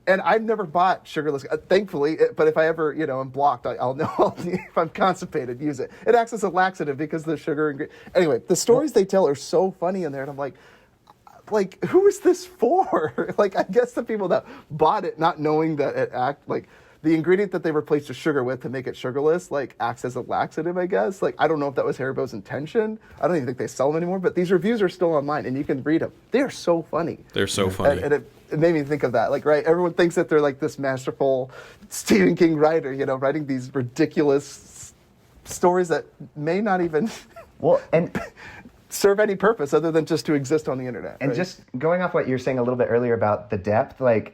And I've never bought sugarless, thankfully, but if I ever, am blocked, I'll know if I'm constipated, use it. It acts as a laxative because of the sugar. Anyway, the stories they tell are so funny in there, and I'm like, who is this for? Like, I guess the people that bought it not knowing that it the ingredient that they replaced the sugar with to make it sugarless, like, acts as a laxative, I guess. Like, I don't know if that was Haribo's intention. I don't even think they sell them anymore, but these reviews are still online, and you can read them. They're so funny. They're so funny. And it made me think of that. Like, right, everyone thinks that they're like this masterful Stephen King writer, writing these ridiculous stories that may not even serve any purpose other than just to exist on the internet. And just going off what you were saying a little bit earlier about the depth, I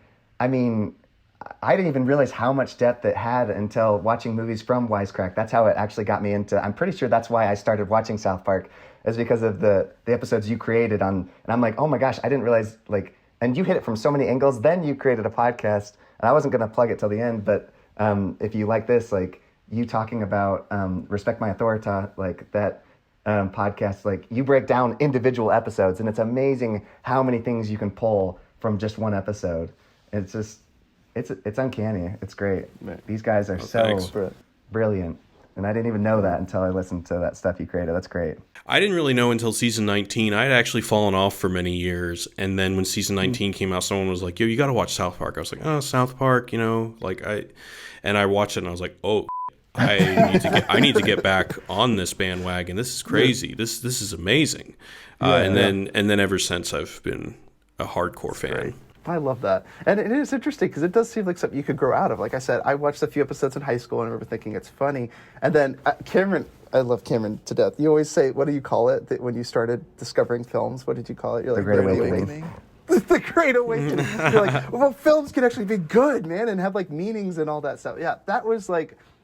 didn't even realize how much depth it had until watching movies from Wisecrack. That's how it actually got me into. I'm pretty sure that's why I started watching South Park, is because of the episodes you created on. And I'm like, oh my gosh, I didn't realize and you hit it from so many angles. Then you created a podcast, and I wasn't going to plug it till the end, but if you like this, you talking about Respect My Authority, that podcast, you break down individual episodes, and it's amazing how many things you can pull from just one episode. It's just, it's uncanny. It's great. These guys are brilliant. And I didn't even know that until I listened to that stuff you created. That's great. I didn't really know until season 19. I had actually fallen off for many years. And then when season 19 came out, someone was like, yo, you got to watch South Park. I was like, oh, South Park, and I watched it and I was like, oh, I need to get back on this bandwagon. This is crazy. This is amazing. And then ever since I've been a hardcore fan. Great. I love that. And it is interesting because it does seem like something you could grow out of. Like I said, I watched a few episodes in high school and I remember thinking it's funny. And then Cameron, I love Cameron to death. You always say, what do you call it when you started discovering films? What did you call it? You're The Great Awakening. The Great Awakening. You're like, well, films can actually be good, man, and have meanings and all that stuff. Yeah, that was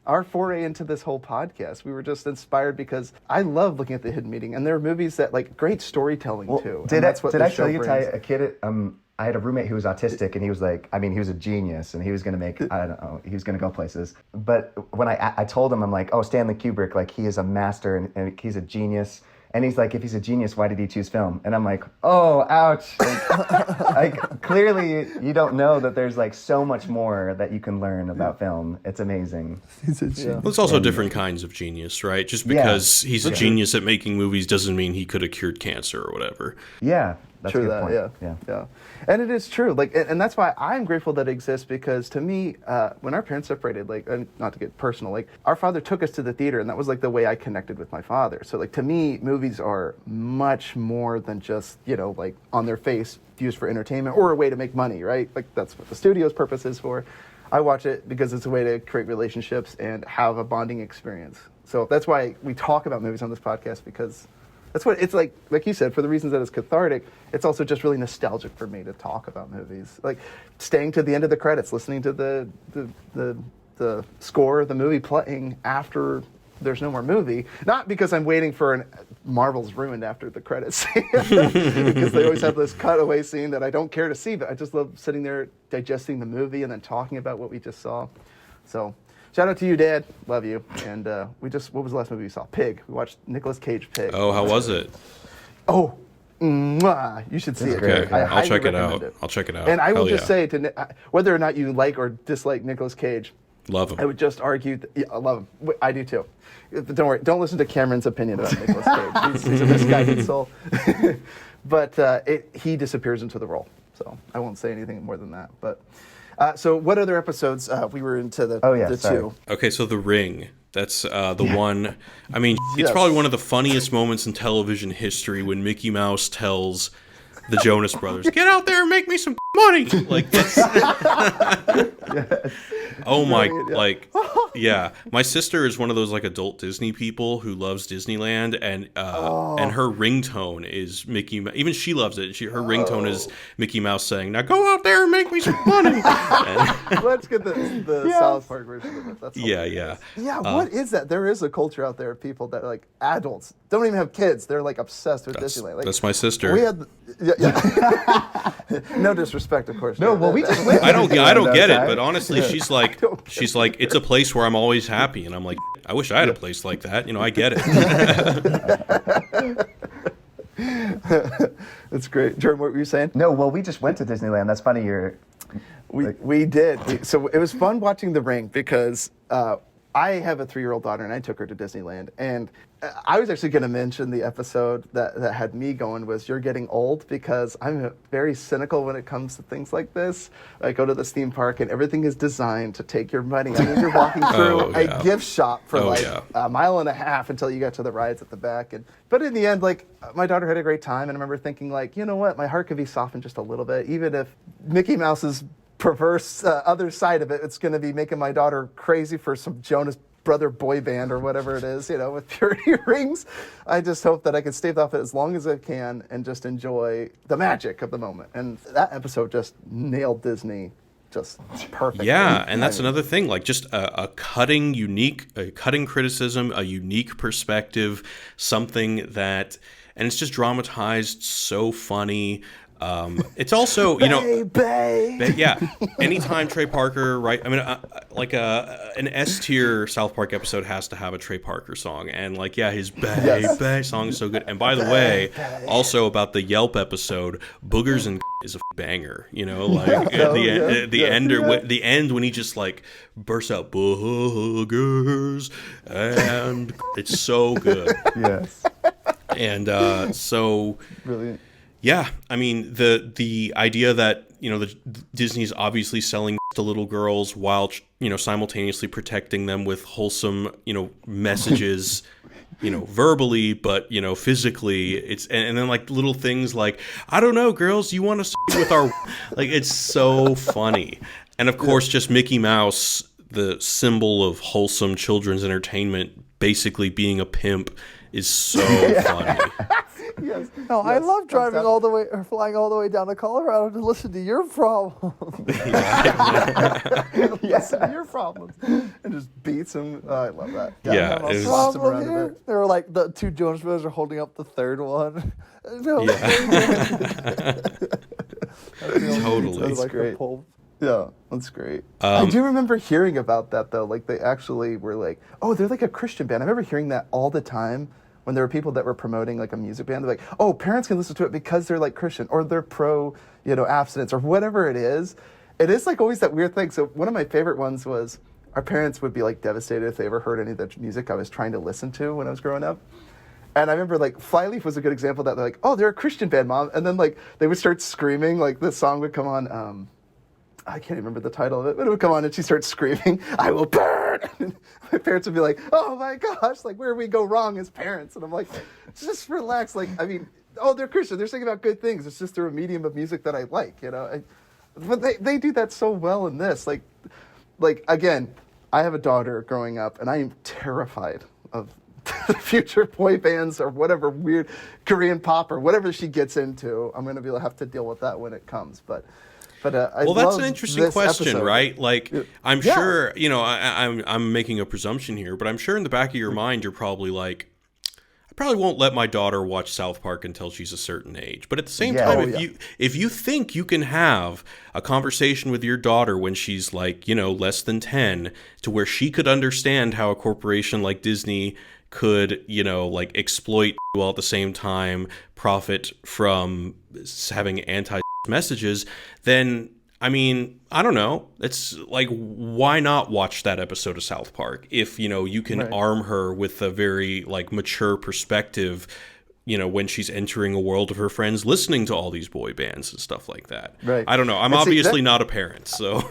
our foray into this whole podcast. We were just inspired because I love looking at the hidden meaning, and there are movies that like great storytelling too. Did That's what I the show tell you, Ty, brings. a kid? I had a roommate who was autistic, and he was like, he was a genius, and he was going to make, I don't know, he was going to go places. But when I told him, I'm like, oh, Stanley Kubrick, like, he is a master, and he's a genius. And he's like, if he's a genius, why did he choose film? And I'm like, oh, ouch. Like, clearly, you don't know that there's, like, so much more that you can learn about film. It's amazing. Well, there's also different kinds of genius, right? Just because he's a genius at making movies doesn't mean he could have cured cancer or whatever. Yeah. That's True a good that, point. yeah. And it is true. Like, and that's why I'm grateful that it exists, because to me, when our parents separated, like, and not to get personal, like, our father took us to the theater, and that was like the way I connected with my father. So, like, to me, movies are much more than just, you know, like, on their face used for entertainment or a way to make money, right? Like, that's what the studio's purpose is for. I watch it because it's a way to create relationships and have a bonding experience. So that's why we talk about movies on this podcast, because that's what it's like you said, for the reasons that it's cathartic, it's also just really nostalgic for me to talk about movies. Like staying to the end of the credits, listening to the score of the movie playing after there's no more movie. Not because I'm waiting for Marvel's ruined after the credits scene, because they always have this cutaway scene that I don't care to see, but I just love sitting there digesting the movie and then talking about what we just saw. So shout out to you, Dad. Love you. And what was the last movie we saw? Pig. We watched Nicolas Cage Pig. Oh, how was it? Oh, mwah, you should see it. Okay, I I'll highly check it recommend out. I'll check it out. And I will Hell just say, whether or not you like or dislike Nicolas Cage, love him. I would just argue, I love him. I do too. But don't worry, don't listen to Cameron's opinion about Nicolas Cage. He's a misguided soul. But he disappears into the role. So I won't say anything more than that. But so what other episodes? We were into the two. Okay, so The Ring. That's the one. I mean, it's Yes. probably one of the funniest moments in television history when Mickey Mouse tells the Jonas Brothers, "Get out there and make me some money." Like that's. Oh my! Like, yeah. My sister is one of those like adult Disney people who loves Disneyland, and her ringtone is Mickey. Even she loves it. Her ringtone is Mickey Mouse saying, "Now go out there and make me some money." Let's get the South Park version of it. That's hilarious. Yeah. What is that? There is a culture out there of people that are like adults, don't even have kids. They're like obsessed with Disneyland. Like, that's my sister. We had, no disrespect, of course. No, well, we just went. I don't get it, Time. but honestly, she's like, it's a place where I'm always happy, and I'm like, I wish I had a place like that. You know, I get it. That's great. Jordan, what were you saying? No, well, we just went to Disneyland. That's funny. We did. So it was fun watching The Ring because I have a 3-year-old daughter, and I took her to Disneyland. And I was actually going to mention the episode that had me going was You're Getting Old, because I'm very cynical when it comes to things like this. I go to this theme park, and everything is designed to take your money. I mean, you're walking through a gift shop for a mile and a half until you get to the rides at the back. But in the end, like, my daughter had a great time, and I remember thinking, like, you know what? My heart could be softened just a little bit, even if Mickey Mouse's perverse other side of it, it's going to be making my daughter crazy for some Jonas Brother boy band or whatever it is, you know, with purity rings. I just hope that I can stave off it as long as I can and just enjoy the magic of the moment. And that episode just nailed Disney just perfect. Yeah, and that's another thing, like just a cutting criticism, a unique perspective, something that, and it's just dramatized so funny. It's also, you know, yeah. Anytime Trey Parker, right? I mean, like an S tier South Park episode has to have a Trey Parker song, and like, yeah, his "Bay" song is so good. And by the way, also about the Yelp episode, "Boogers and" is a banger. You know, like the end when he just like bursts out "boogers," and it's so good. Yes. And so Brilliant. Yeah, I mean the idea that, you know, the Disney's obviously selling to little girls while, you know, simultaneously protecting them with wholesome, you know, messages, you know, verbally, but, you know, physically, it's and then like little things like, I don't know, girls, you want to with our, like, it's so funny. And of course, just Mickey Mouse, the symbol of wholesome children's entertainment, basically being a pimp, is so funny. Yes. No, I yes, love driving thumbs all the way or flying all the way down to Colorado to listen to your problems. down. Listen to your problems. And just beats him. Oh, I love that. Yeah, and I'll it was- toss him Problem around a here. bit. They were like the two Jonas Brothers are holding up the third one. No, Totally. That's like great. The pulp. Yeah, that's great. I do remember hearing about that though. Like they actually were like, oh, they're like a Christian band. I remember hearing that all the time when there were people that were promoting like a music band. They're like, oh, parents can listen to it because they're like Christian or they're pro, abstinence or whatever it is. It is like always that weird thing. So one of my favorite ones was our parents would be like devastated if they ever heard any of the music I was trying to listen to when I was growing up. And I remember like Flyleaf was a good example of that. They're like, oh, they're a Christian band, Mom. And then like they would start screaming, like the song would come on. I can't remember the title of it, but it would come on and she starts screaming, I will burn. And my parents would be like, oh my gosh, like where we go wrong as parents. And I'm like, just relax. Like, I mean, oh, they're Christian. They're singing about good things. It's just they're a medium of music that I like, But they do that so well in this. Like again, I have a daughter growing up and I am terrified of future boy bands or whatever weird Korean pop or whatever she gets into. I'm going to have to deal with that when it comes. But well, that's an interesting question, episode. right? Like, I'm Yeah. sure, I'm making a presumption here, but I'm sure in the back of your mind, you're probably like, I probably won't let my daughter watch South Park until she's a certain age. But at the same Yeah. time, Oh, if you think you can have a conversation with your daughter when she's like, less than 10, to where she could understand how a corporation like Disney could, like exploit while at the same time profit from having anti messages, then I mean, I don't know. It's like, why not watch that episode of South Park if you can Right. arm her with a very like mature perspective, when she's entering a world of her friends listening to all these boy bands and stuff like that. Right. I don't know. I'm And see, obviously that- not a parent, so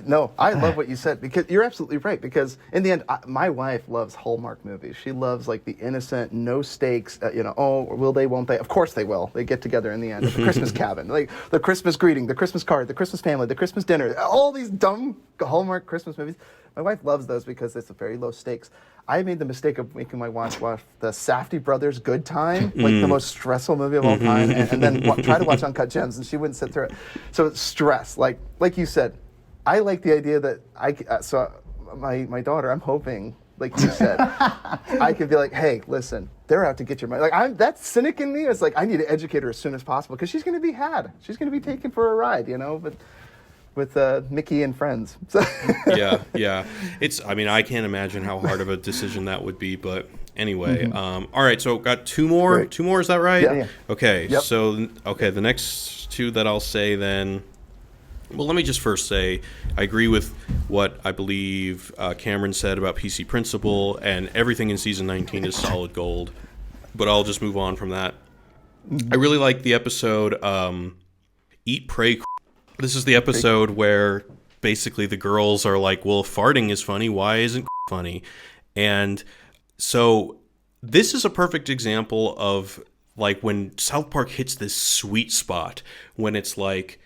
No, I love what you said because you're absolutely right. Because in the end, my wife loves Hallmark movies. She loves like the innocent, no stakes. Oh, will they? Won't they? Of course they will. They get together in the end. The Christmas cabin, like the Christmas greeting, the Christmas card, the Christmas family, the Christmas dinner. All these dumb Hallmark Christmas movies. My wife loves those because it's very low stakes. I made the mistake of making my wife watch the Safdie Brothers Good Time, like the most stressful movie of all time, and then try to watch Uncut Gems, and she wouldn't sit through it. So it's stress, like you said. I like the idea that my daughter, I'm hoping, like you said, I could be like, hey, listen, they're out to get your money. Like that cynic in me is like, I need to educate her as soon as possible because she's going to be had. She's going to be taken for a ride, but with Mickey and friends. So yeah. I can't imagine how hard of a decision that would be, but anyway. All right, so got two more. Great. Two more, is that right? Yeah. Okay. Yep. So the next two that I'll say then. Well, let me just first say I agree with what I believe Cameron said about PC Principle, and everything in season 19 is solid gold. But I'll just move on from that. I really like the episode Eat, Pray. This is the episode where basically the girls are like, well, if farting is funny, why isn't funny? And so this is a perfect example of like when South Park hits this sweet spot when it's like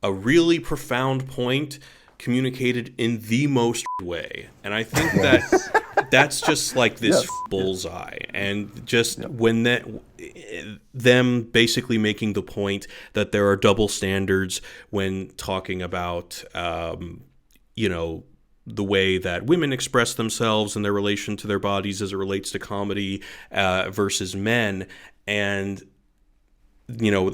a really profound point communicated in the most way. And I think that that's just like this bullseye. And just when them basically making the point that there are double standards when talking about, the way that women express themselves and their relation to their bodies as it relates to comedy versus men. And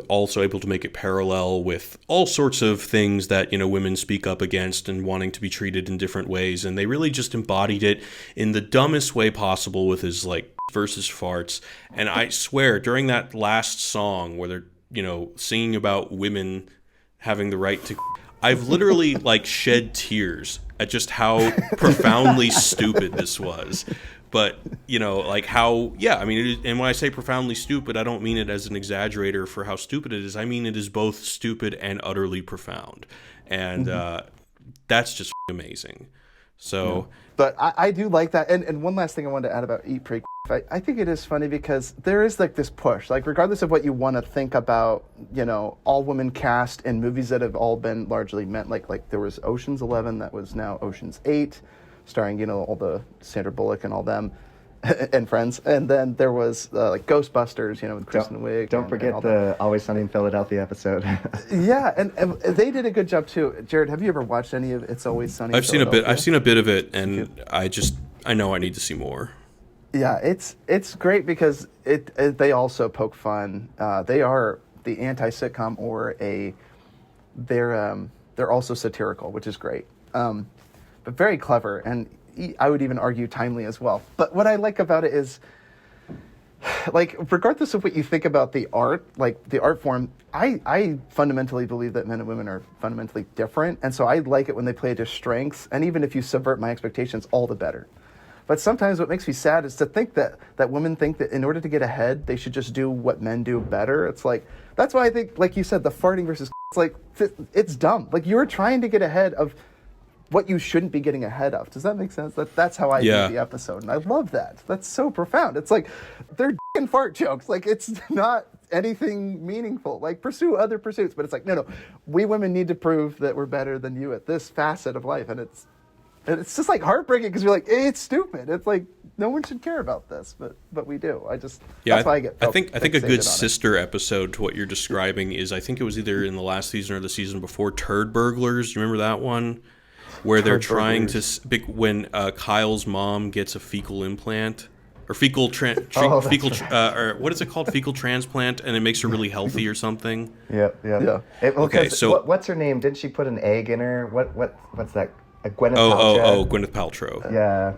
also able to make it parallel with all sorts of things that, women speak up against and wanting to be treated in different ways. And they really just embodied it in the dumbest way possible with his like versus farts. And I swear during that last song where they're, singing about women having the right to, I've literally like shed tears at just how profoundly stupid this was. But, and when I say profoundly stupid, I don't mean it as an exaggerator for how stupid it is. I mean it is both stupid and utterly profound. And that's just amazing. So, But I do like that. And one last thing I wanted to add about Eat, Pray, I think it is funny because there is like this push, like regardless of what you want to think about, all women cast in movies that have all been largely meant, like there was Ocean's 11 that was now Ocean's 8. Starring, all the Sandra Bullock and all them. and Friends. And then there was like Ghostbusters, with Kristen Wiig. Don't forget the Always Sunny in Philadelphia episode. Yeah, and they did a good job too. Jared, have you ever watched any of It's Always Sunny? I've seen a bit. I've seen a bit of it, and I know I need to see more. Yeah, it's great because they also poke fun. They are the anti-sitcom, or they're also satirical, which is great, but very clever, and I would even argue timely as well. But what I like about it is, like, regardless of what you think about the art, like the art form, I fundamentally believe that men and women are fundamentally different, and so I like it when they play to strengths, and even if you subvert my expectations, all the better. But sometimes what makes me sad is to think that women think that in order to get ahead, they should just do what men do better. It's like, that's why I think, like you said, the farting versus it's like, it's dumb. Like, you're trying to get ahead of what you shouldn't be getting ahead of. Does that make sense? That's how I view the episode. And I love that. That's so profound. It's like, they're and fart jokes. Like, it's not anything meaningful. Like, pursue other pursuits. But it's like, no, we women need to prove that we're better than you at this facet of life. And it's just like heartbreaking because you're like, it's stupid. It's like, no one should care about this, but we do. That's why I get. I think a good sister episode to what you're describing is, I think it was either in the last season or the season before, Turd Burglars. You remember that one, where they're trying to when Kyle's mom gets a fecal implant or fecal or what is it called, fecal transplant, and it makes her really healthy or something. Yeah. Okay, so what's her name? Didn't she put an egg in her? What's that? Gwyneth Paltrow. Gwyneth Paltrow. Yeah.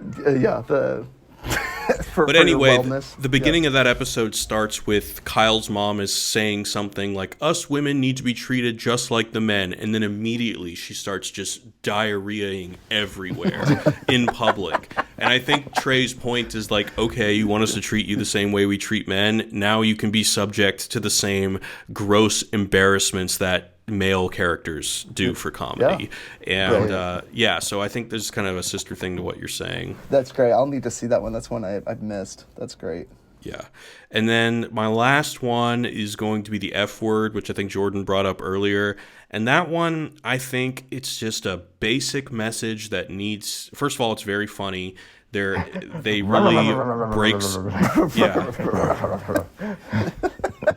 But anyway, the beginning of that episode starts with Kyle's mom is saying something like, us women need to be treated just like the men. And then immediately she starts just diarrheaing everywhere in public. And I think Trey's point is like, okay, you want us to treat you the same way we treat men. Now you can be subject to the same gross embarrassments that male characters do for comedy. So I think there's kind of a sister thing to what you're saying. That's great. I'll need to see that one. That's one I've missed. That's great. Yeah. And then my last one is going to be the F word, which I think Jordan brought up earlier. And that one, I think it's just a basic message that needs, first of all, it's very funny. They really breaks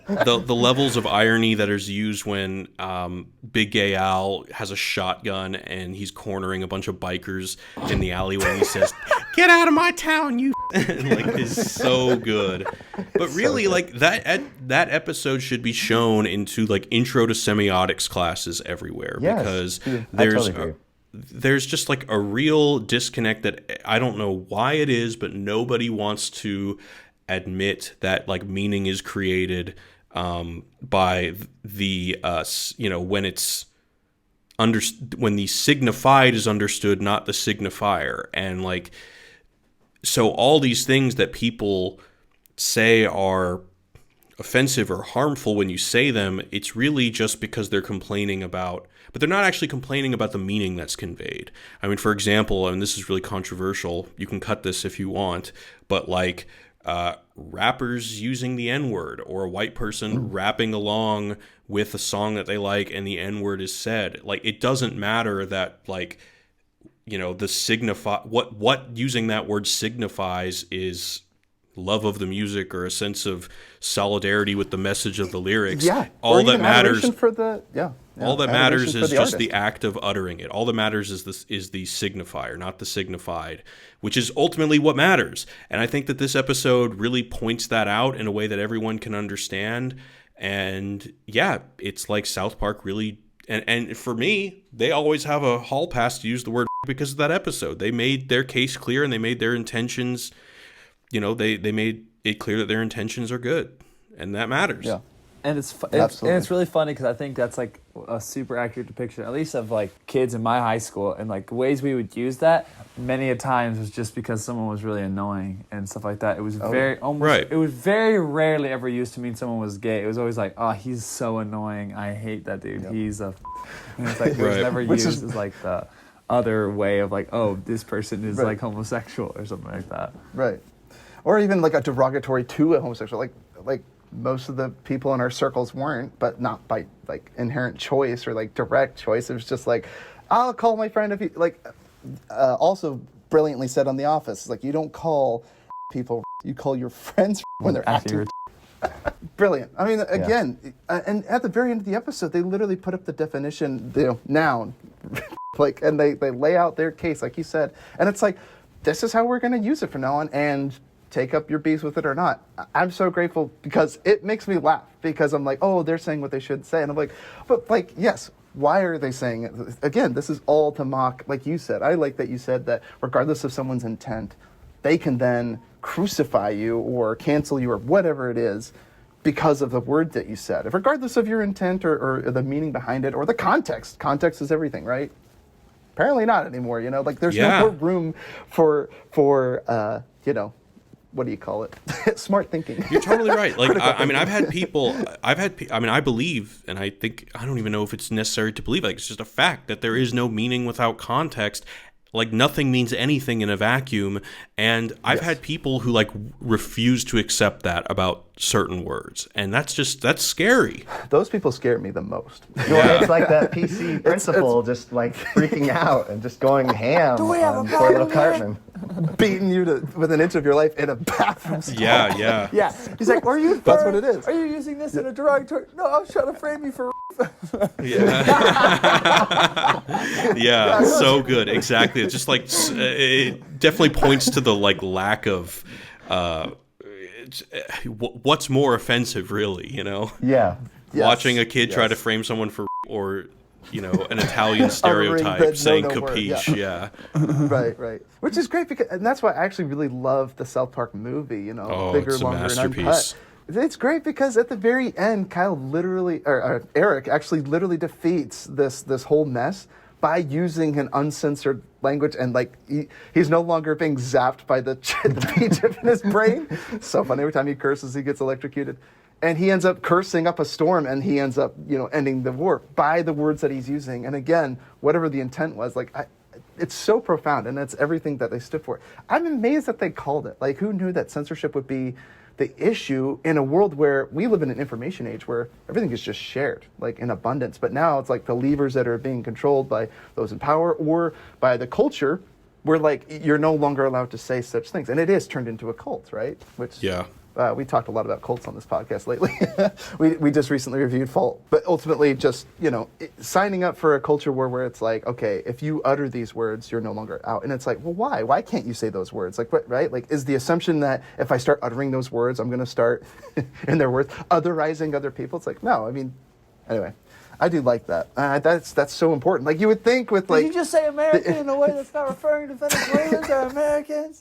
the levels of irony that is used when Big Gay Al has a shotgun and he's cornering a bunch of bikers in the alleyway and he says, "Get out of my town, you," is so good. But really, so like that episode should be shown into like intro to semiotics classes everywhere, because there's just like a real disconnect that I don't know why it is, but nobody wants to admit that like meaning is created by the when it's when the signified is understood, not the signifier. And like, so all these things that people say are offensive or harmful when you say them, it's really just because they're complaining about, but they're not actually complaining about the meaning that's conveyed. I mean, for example, and this is really controversial, you can cut this if you want, but like rappers using the N-word, or a white person rapping along with a song that they like and the N-word is said. Like, it doesn't matter that, like, the signify what using that word signifies is love of the music or a sense of solidarity with the message of the lyrics. All that matters all that matters is just the act of uttering it. All that matters is the signifier, not the signified, which is ultimately what matters. And I think that this episode really points that out in a way that everyone can understand. And yeah, it's like South Park really, and for me, they always have a hall pass to use the word because of that episode. They made their case clear and they made their intentions, they made it clear that their intentions are good, and that matters. Yeah. And it's really funny because I think that's like a super accurate depiction, at least of like kids in my high school, and like ways we would use that many a times was just because someone was really annoying and stuff like that. It was It was very rarely ever used to mean someone was gay. It was always like, oh, he's so annoying. I hate that dude. Yep. He's a. And it's like it was never used as like the other way of like, oh, this person is like homosexual or something like that. Right. Or even like a derogatory to a homosexual, like most of the people in our circles weren't, but not by like inherent choice or like direct choice. It was just like, I'll call my friend if he like. Also brilliantly said on The Office, like, you don't call people. You call your friends when they're Actually, acting. Brilliant. I mean, again, and at the very end of the episode, they literally put up the definition, noun, like, and they lay out their case, like you said, and it's like, this is how we're going to use it from now on, and take up your beef with it or not. I'm so grateful because it makes me laugh, because I'm like, oh, they're saying what they should say, and I'm like, but like, yes, why are they saying it? Again, this is all to mock, like you said. I like that you said that regardless of someone's intent, they can then crucify you or cancel you or whatever it is because of the word that you said, regardless of your intent or the meaning behind it or the context. Context is everything, right? Apparently not anymore, like there's no more room for what do you call it? Smart thinking. You're totally right. Like, I mean, I believe, and I think, I don't even know if it's necessary to believe, like, it's just a fact that there is no meaning without context. Like, nothing means anything in a vacuum. And I've had people who, like, refuse to accept that about certain words. And that's scary. Those people scare me the most. Well, it's like that PC principal just, like, freaking out and just going ham on poor little Cartman. Beating you with an inch of your life in a bathroom stall. Yeah. He's like, are you? That's what it is. Are you using this in a derogatory? No, I'm trying to frame you for. Yeah, so good. Exactly. It's just like, it definitely points to the like lack of what's more offensive, really, Yeah. Watching a kid try to frame someone for, or an Italian stereotype saying capiche. Yeah. Right. Which is great, because, and that's why I actually really love the South Park movie, Bigger, it's a Longer, and masterpiece. Uncut. It's great because at the very end, Eric actually literally defeats this whole mess by using an uncensored language, and like he's no longer being zapped by the pea chip in his brain. So funny, every time he curses, he gets electrocuted. And he ends up cursing up a storm, and he ends up, ending the war by the words that he's using. And again, whatever the intent was, it's so profound, and that's everything that they stood for. I'm amazed that they called it. Like, who knew that censorship would be the issue in a world where we live in an information age where everything is just shared, like, in abundance. But now it's like the levers that are being controlled by those in power or by the culture, where, like, you're no longer allowed to say such things. And it is turned into a cult, right? Which, we talked a lot about cults on this podcast lately. we just recently reviewed Fault. But ultimately, just, signing up for a culture where it's like, okay, if you utter these words, you're no longer out. And it's like, well, why? Why can't you say those words? Like, what, right? Like, is the assumption that if I start uttering those words, I'm going to start, in their words, otherizing other people? It's like, no. I mean, anyway. I do like that. That's so important. Like, you would think with, like... Did you just say American in a way that's not referring to Venezuelans or Americans?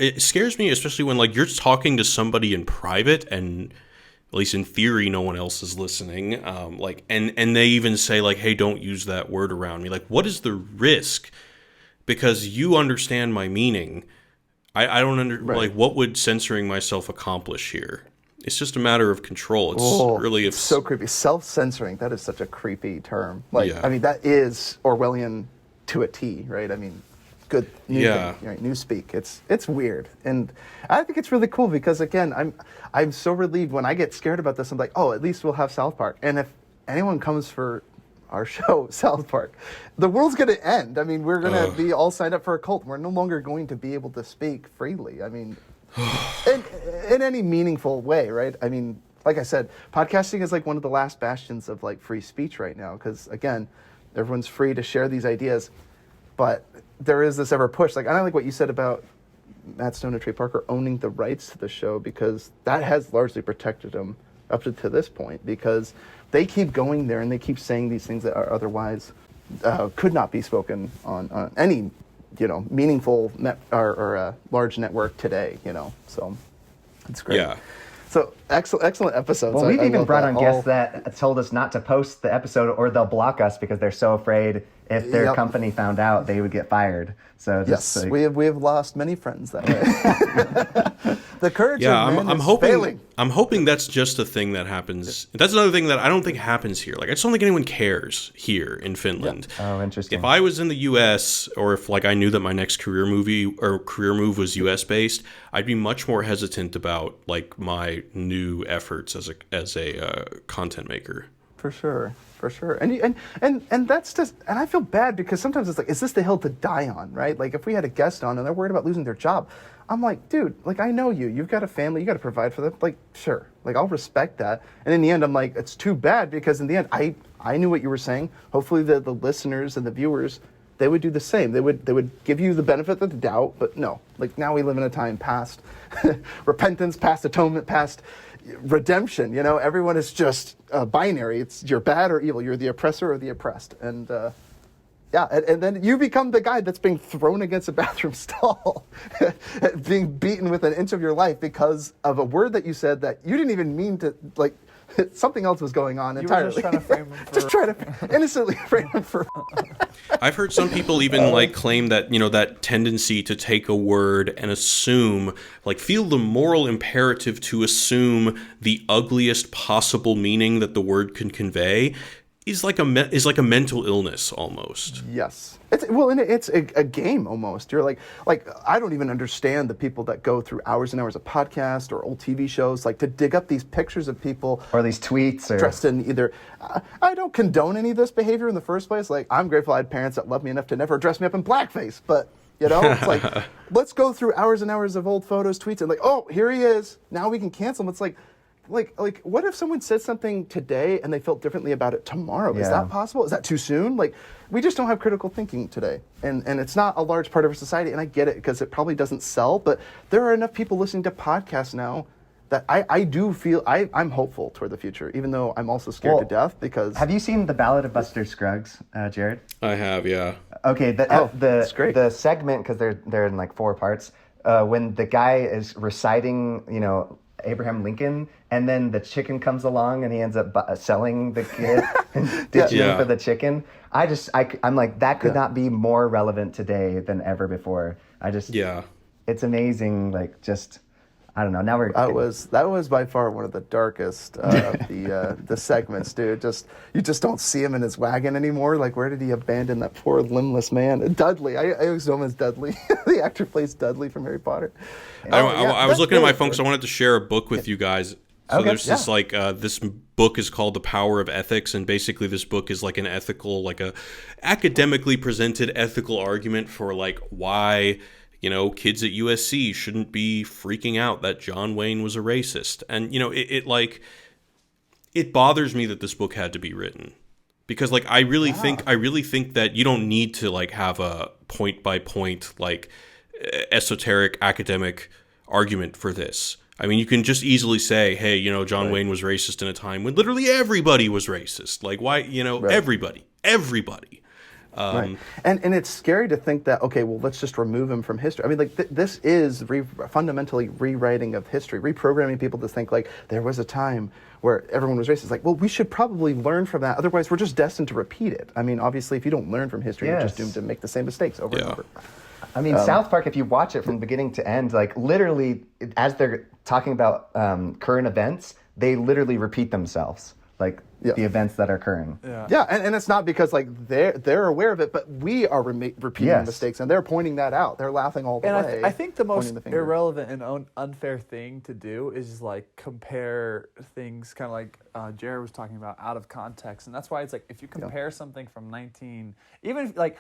It scares me, especially when, like, you're talking to somebody in private, and at least in theory, no one else is listening. And they even say, like, hey, don't use that word around me. Like, what is the risk? Because you understand my meaning. I don't like, what would censoring myself accomplish here? It's just a matter of control. It's so creepy. Self-censoring, that is such a creepy term. Like, I mean, that is Orwellian to a T, right? I mean, good new thing, right? Newspeak. It's weird. And I think it's really cool because, again, I'm so relieved when I get scared about this. I'm like, oh, at least we'll have South Park. And if anyone comes for our show, South Park, the world's going to end. I mean, we're going to be all signed up for a cult. We're no longer going to be able to speak freely. I mean, in any meaningful way, right? I mean, like I said, podcasting is like one of the last bastions of like free speech right now, because again, everyone's free to share these ideas, but there is this ever push. Like, I don't like what you said about Matt Stone and Trey Parker owning the rights to the show, because that has largely protected them up to this point, because they keep going there and they keep saying these things that are otherwise could not be spoken on any, meaningful or large network today, So it's great. Yeah. So excellent episodes. Well, we've even brought on guests that told us not to post the episode, or they'll block us because they're so afraid if their company found out they would get fired. So just we have lost many friends that way. The courage of men is failing. I'm hoping that's just a thing that happens. That's another thing that I don't think happens here. Like, I just don't think anyone cares here in Finland. Yeah. Oh, interesting. If I was in the U.S., or if like I knew that my next career move was U.S. based, I'd be much more hesitant about like my new efforts as a content maker. For sure, for sure. And that's just, and I feel bad because sometimes it's like, is this the hill to die on, right? Like if we had a guest on and they're worried about losing their job, I'm like, dude, like I know you've got a family, you got to provide for them. Like, sure, like I'll respect that. And in the end, I'm like, it's too bad because in the end, I knew what you were saying. Hopefully the listeners and the viewers, they would do the same. They would give you the benefit of the doubt, but no, like now we live in a time past repentance, past atonement, past redemption. You know, everyone is just binary. It's you're bad or evil. You're the oppressor or the oppressed. And yeah, and then you become the guy that's being thrown against a bathroom stall, being beaten with an inch of your life because of a word that you said that you didn't even mean to, like, something else was going on entirely. You were just trying to frame him for... Just try to innocently frame him for... I've heard some people even like claim that, you know, that tendency to take a word and assume, like feel the moral imperative to assume the ugliest possible meaning that the word can convey is like a mental illness almost. Yes. It's a game almost. You're like I don't even understand the people that go through hours and hours of podcasts or old TV shows like to dig up these pictures of people or these tweets or dressed in either. I don't condone any of this behavior in the first place. Like I'm grateful I had parents that loved me enough to never dress me up in blackface. But you know, it's like let's go through hours and hours of old photos, tweets, and like, oh, here he is. Now we can cancel him. It's like what if someone said something today and they felt differently about it tomorrow? Yeah. Is that possible? Is that too soon? Like, we just don't have critical thinking today. And it's not a large part of our society, and I get it because it probably doesn't sell, but there are enough people listening to podcasts now that I do feel I'm hopeful toward the future, even though I'm also scared to death because... Have you seen The Ballad of Buster Scruggs, Jared? I have, yeah. Okay, that's great. The segment, because they're in like 4 parts, when the guy is reciting, you know, Abraham Lincoln, and then the chicken comes along and he ends up selling the kid and ditching him for the chicken. I'm like, that could not be more relevant today than ever before. It's amazing. Like, just, I don't know. Now that was by far one of the darkest of the segments, dude. You just don't see him in his wagon anymore. Like, where did he abandon that poor limbless man? Dudley. I always know him as Dudley. The actor plays Dudley from Harry Potter. I was looking at my phone because I wanted to share a book with you guys. So there's this this book is called The Power of Ethics, and basically this book is like an ethical, like a academically presented ethical argument for like why, you know, kids at USC shouldn't be freaking out that John Wayne was a racist. And, you know, it bothers me that this book had to be written. Because like I really think that you don't need to like have a point by point like esoteric academic argument for this. I mean, you can just easily say, hey, you know, John Wayne was racist in a time when literally everybody was racist. Like, why, you know, everybody. Right. And it's scary to think that, okay, well, let's just remove him from history. I mean, like, this is fundamentally rewriting of history, reprogramming people to think, like, there was a time where everyone was racist. Like, well, we should probably learn from that. Otherwise, we're just destined to repeat it. I mean, obviously, if you don't learn from history, you're just doomed to make the same mistakes over and over. I mean, South Park, if you watch it from beginning to end, like, literally, as they're talking about current events, they literally repeat themselves. Like, the events that are occurring. Yeah, and it's not because like they're aware of it, but we are repeating mistakes, and they're pointing that out. They're laughing all the way. And I think the most irrelevant and unfair thing to do is just like compare things, kind of like Jared was talking about, out of context, and that's why it's like if you compare something from even like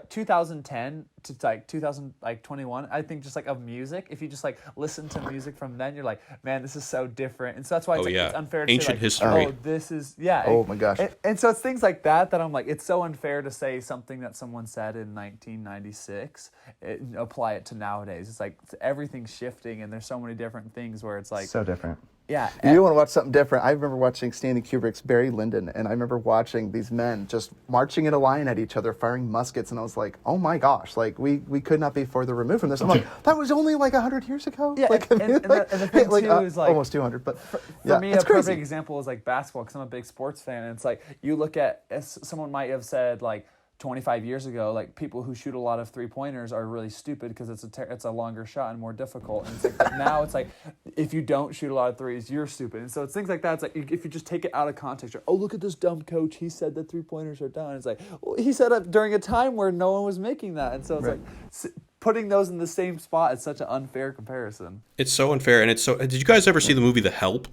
2010 to like 2021, I think just like of music, if you just like listen to music from then, you're like, man, this is so different, and so that's why it's it's unfair to ancient say, like, history. Oh, this is Oh my gosh. And so it's things like that I'm like, it's so unfair to say something that someone said in 1996, apply it to nowadays. It's like everything's shifting, and there's so many different things where it's like so different. Yeah. You want to watch something different? I remember watching Stanley Kubrick's Barry Lyndon, and I remember watching these men just marching in a line at each other, firing muskets, and I was like, oh my gosh, like we could not be further removed from this. I'm like, that was only like 100 years ago? Yeah, like, and the thing like, too is like... almost 200, but for me, it's a crazy. perfect example is like basketball, because I'm a big sports fan, and it's like, you look at, as someone might have said like, 25 years ago, like people who shoot a lot of 3-pointers are really stupid because it's a longer shot and more difficult. And it's like, now it's like, if you don't shoot a lot of threes, you're stupid. And so it's things like that. It's like if you just take it out of context, you're, oh, look at this dumb coach. He said that 3-pointers are done. It's like, well, he said it during a time where no one was making that. And so it's like putting those in the same spot is such an unfair comparison. It's so unfair, and it's so. Did you guys ever see the movie The Help?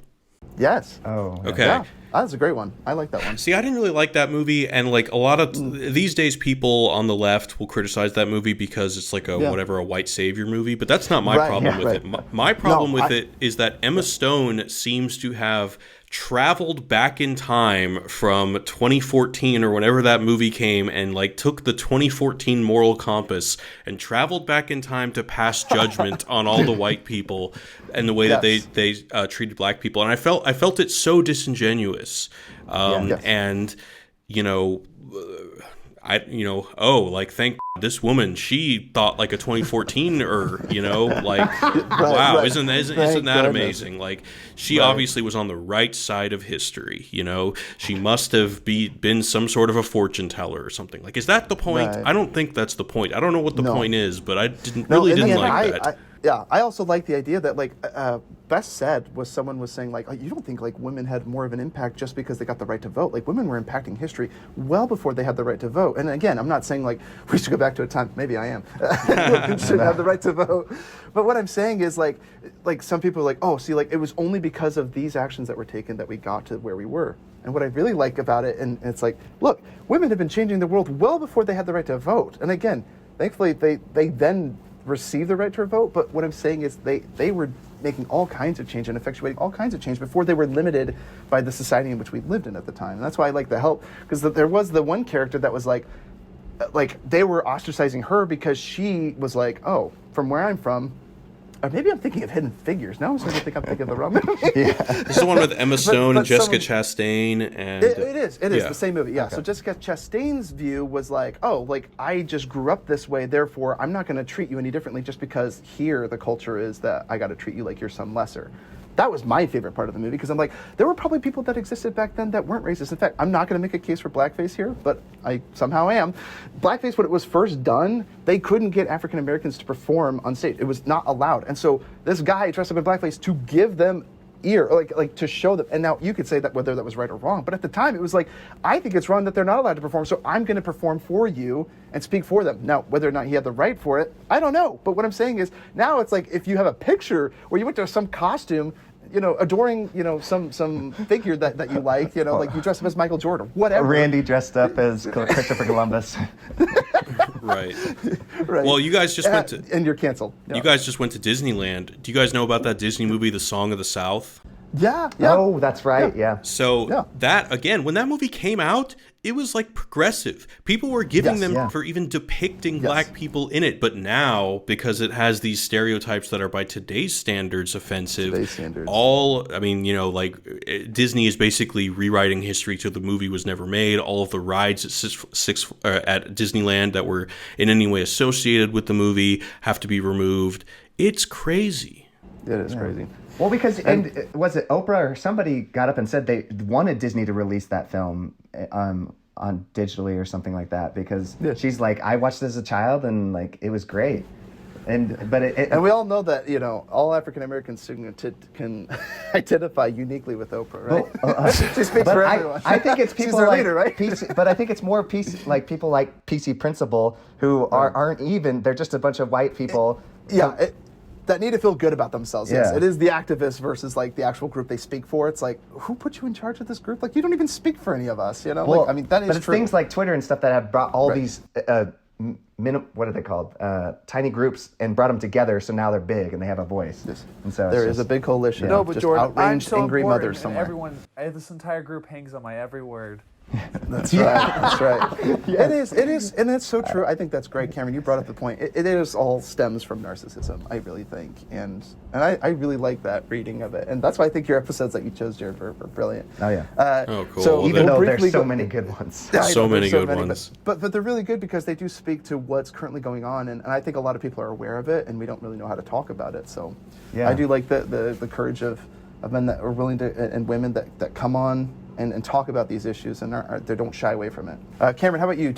Yes. Oh. Okay. Yeah. That's a great one. I like that one. See, I didn't really like that movie, and like a lot of these days, people on the left will criticize that movie because it's like a white savior movie. But that's not my problem with it. My problem with it is that Emma Stone seems to have traveled back in time from 2014 or whenever that movie came, and like took the 2014 moral compass and traveled back in time to pass judgment on all the white people and the way that they treated black people. And I felt it so disingenuous. And thank this woman, she thought like a 2014 wow, isn't that amazing? Like, she obviously was on the right side of history, she must have been some sort of a fortune teller or something. Like, is that the point? I don't think that's the point. I don't know what the point is, but I didn't like that. I also like the idea that, like, best said was someone was saying, like, oh, you don't think, like, women had more of an impact just because they got the right to vote. Like, women were impacting history well before they had the right to vote. And again, I'm not saying, like, we should go back to a time, maybe I am, women should have the right to vote. But what I'm saying is, like some people are like, oh, see, like, it was only because of these actions that were taken that we got to where we were. And what I really like about it, and it's like, look, women have been changing the world well before they had the right to vote. And again, thankfully, they then received the right to vote, but what I'm saying is they were making all kinds of change and effectuating all kinds of change before they were limited by the society in which we lived in at the time. And that's why I like the help, because there was the one character that was like they were ostracizing her because she was like, oh, from where I'm from, or maybe I'm thinking of Hidden Figures. Now I'm starting to think I'm thinking of the wrong movie. This is the one with Emma Stone and Jessica Chastain. And it is the same movie. Yeah. Okay. So Jessica Chastain's view was like, oh, like, I just grew up this way, therefore I'm not going to treat you any differently just because here the culture is that I got to treat you like you're some lesser. That was my favorite part of the movie, because I'm like, there were probably people that existed back then that weren't racist. In fact, I'm not going to make a case for blackface here, but I somehow am. Blackface, when it was first done, they couldn't get African Americans to perform on stage. It was not allowed. And so this guy dressed up in blackface to give them ear, like to show them. And now you could say that whether that was right or wrong, but at the time it was like, I think it's wrong that they're not allowed to perform, so I'm going to perform for you and speak for them. Now, whether or not he had the right for it, I don't know. But what I'm saying is, now it's like, if you have a picture where you went to some costume, adoring, some figure that you like, like you dress up as Michael Jordan, whatever. Randy dressed up as Christopher Columbus. Right. Well, you guys just went to... And you're canceled. You guys just went to Disneyland. Do you guys know about that Disney movie, The Song of the South? Yeah. Oh, that's right, yeah. So that, again, when that movie came out, it was like progressive. People were giving them for even depicting black people in it. But now, because it has these stereotypes that are by today's standards offensive, Disney is basically rewriting history till the movie was never made. All of the rides at Disneyland that were in any way associated with the movie have to be removed. It's crazy. It is crazy. Well, because, and was it Oprah or somebody got up and said they wanted Disney to release that film on digitally or something like that, because she's like, I watched it as a child and like it was great. And we all know that all African Americans can identify uniquely with Oprah, right? She speaks for everyone. I think it's people like leader, right? But I think it's more people like PC Principal who aren't even. They're just a bunch of white people. That need to feel good about themselves. Yes, it is the activists versus like the actual group they speak for. It's like, who put you in charge of this group? Like, you don't even speak for any of us. Well, that is true. But it's things like Twitter and stuff that have brought all these what are they called? Tiny groups, and brought them together. So now they're big and they have a voice. Yes. And so there is a big coalition. No, but just Jordan, I'm outraged, so angry important, mothers somewhere. Everyone, this entire group hangs on my every word. That's right. That's right. It is, and it's so true. I think that's great, Cameron. You brought up the point. It is all stems from narcissism, I really think, and I really like that reading of it, and that's why I think your episodes that you chose, Jared, were brilliant. Oh yeah. Cool. So even though there's so many good ones, so many good ones, but they're really good because they do speak to what's currently going on, and I think a lot of people are aware of it, and we don't really know how to talk about it. So I do like the courage of men that are willing to, and women that come on and talk about these issues, and they don't shy away from it. Cameron, how about you?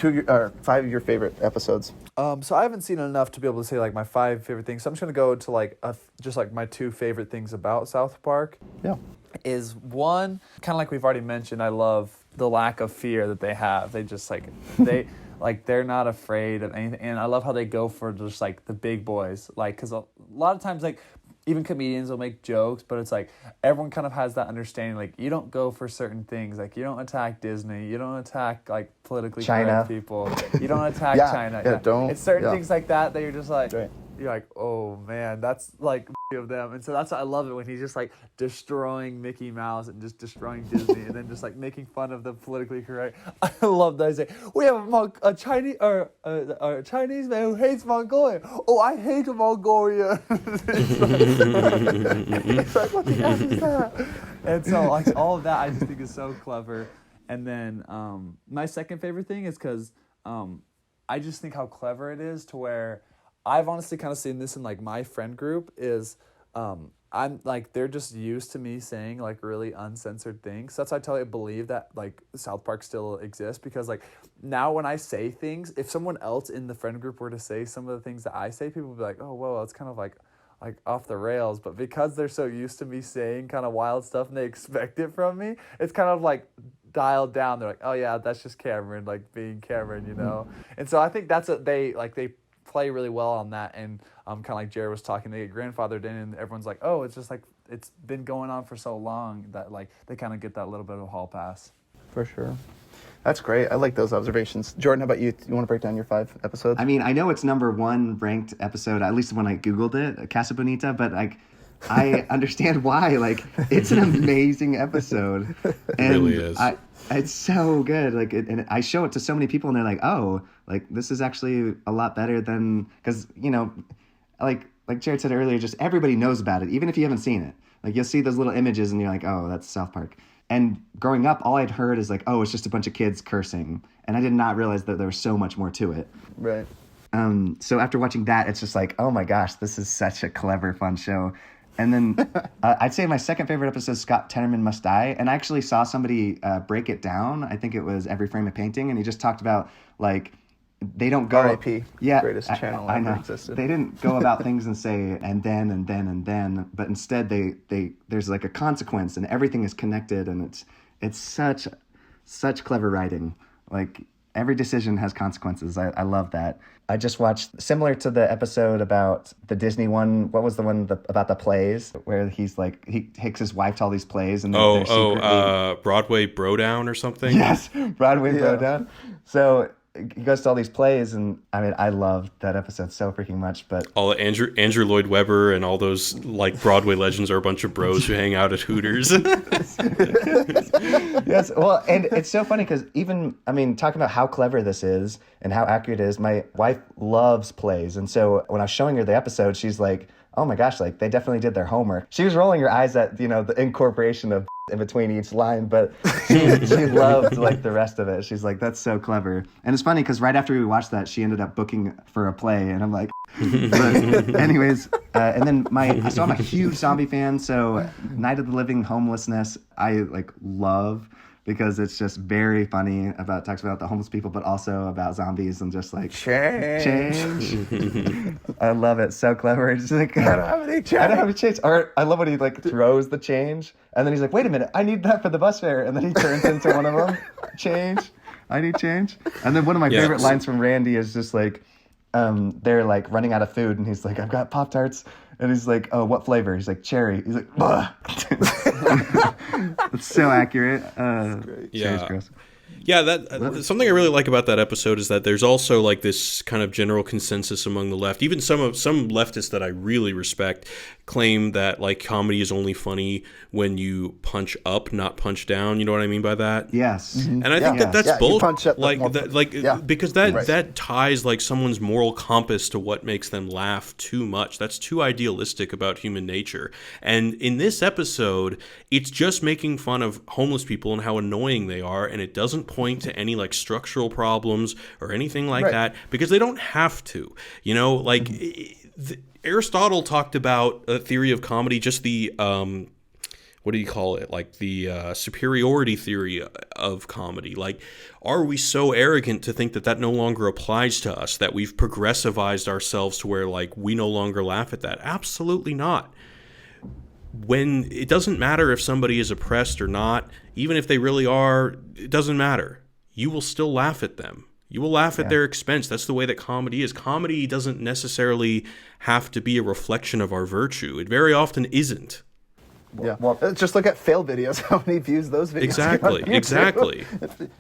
5 of your favorite episodes? So I haven't seen enough to be able to say like my 5 favorite things. So I'm just gonna go to like just like my 2 favorite things about South Park. Yeah, is one, kind of like we've already mentioned. I love the lack of fear that they have. They just they're not afraid of anything, and I love how they go for just like the big boys. Like, because a lot of times like, even comedians will make jokes, but it's like everyone kind of has that understanding. Like you don't go for certain things. Like you don't attack Disney. You don't attack like politically China. correct people. You don't attack Yeah, China. yeah, don't- It's certain yeah. things like that you're just like, Right. you're like, oh man, that's like of them. And so that's why I love it when he's just like destroying Mickey Mouse and just destroying Disney and then just like making fun of the politically correct. I love that. I say, we have a Chinese or a Chinese man who hates Mongolia. Oh, I hate Mongolia. It's like, what the F is that? And so like all of that I just think is so clever. And then my second favorite thing is because I just think how clever it is to where I've honestly kind of seen this in like my friend group is I'm like they're just used to me saying like really uncensored things. So that's why I totally believe that like South Park still exists, because like now when I say things, if someone else in the friend group were to say some of the things that I say, people would be like, oh whoa, that's kind of like off the rails. But because they're so used to me saying kind of wild stuff and they expect it from me, it's kind of like dialed down. They're like, oh yeah, that's just Cameron, like being Cameron, you know. And so I think that's what they play really well on that. And kind of like Jared was talking, they get grandfathered in and everyone's like, oh, it's just like it's been going on for so long that like they kind of get that little bit of a hall pass. For sure. That's great. I like those observations. Jordan, how about you? You want to break down your 5 episodes? I mean, I know it's number 1 ranked episode, at least when I Googled it, Casa Bonita, but like, I understand why. Like, it's an amazing episode. And really is. It's so good. Like, and I show it to so many people, and they're like, "Oh, like this is actually a lot better than," because you know, like Jared said earlier, just everybody knows about it, even if you haven't seen it. Like, you'll see those little images, and you're like, "Oh, that's South Park." And growing up, all I'd heard is like, "Oh, it's just a bunch of kids cursing," and I did not realize that there was so much more to it. Right. So after watching that, it's just like, oh my gosh, this is such a clever, fun show. And then I'd say my second favorite episode is Scott Tenorman Must Die. And I actually saw somebody break it down. I think it was Every Frame a Painting. And he just talked about, like, they don't go... R.I.P. Yeah. Greatest channel I ever know. existed. They didn't go about things and say, and then, and then, and then. But instead, there's, like, a consequence. And everything is connected. And it's such clever writing. Like, every decision has consequences. I love that. I just watched, similar to the episode about the Disney one, what was the one about the plays, where he's like, he takes his wife to all these plays and they're secretly... Broadway Brodown or something? Yes, Broadway Brodown. So he goes to all these plays, and I mean, I loved that episode so freaking much. But all Andrew Lloyd Webber and all those like Broadway legends are a bunch of bros who hang out at Hooters. Yes, well, and it's so funny because even, I mean, talking about how clever this is and how accurate it is, my wife loves plays. And so when I was showing her the episode, she's like, oh my gosh, like they definitely did their homework. She was rolling her eyes at, you know, the incorporation of in between each line, but she loved like the rest of it. She's like, that's so clever. And it's funny because right after we watched that, she ended up booking for a play, and I'm like, but anyways, and then so I'm a huge zombie fan. So Night of the Living, Homelessness, I like love, because it's just very funny talks about the homeless people, but also about zombies and just like change. I love it. So clever. It's like, I don't have any change. Or I love when he like throws the change, and then he's like, wait a minute, I need that for the bus fare. And then he turns into one of them. Change. I need change. And then one of my favorite lines from Randy is just like, they're like running out of food, and he's like, I've got Pop-Tarts. And he's like, oh, what flavor? He's like, cherry. He's like, ugh. It's so accurate. Cherry's gross. Yeah, that something I really like about that episode is that there's also like this kind of general consensus among the left. Even some leftists that I really respect claim that like comedy is only funny when you punch up, not punch down. You know what I mean by that? Yes. And I think that's bull. Because Right. that ties like someone's moral compass to what makes them laugh too much. That's too idealistic about human nature. And in this episode, it's just making fun of homeless people and how annoying they are, and it doesn't point to any like structural problems or anything like that, because they don't have to. You know, like Aristotle talked about a theory of comedy, just the what do you call it? Like the superiority theory of comedy. Like, are we so arrogant to think that no longer applies to us, that we've progressivized ourselves to where like we no longer laugh at that? Absolutely not. When it doesn't matter if somebody is oppressed or not, even if they really are, it doesn't matter. You will still laugh at them. You will laugh at their expense. That's the way that comedy is. Comedy doesn't necessarily have to be a reflection of our virtue. It very often isn't. Yeah. Well, just look at fail videos. How many views those videos Exactly. get on YouTube. Exactly.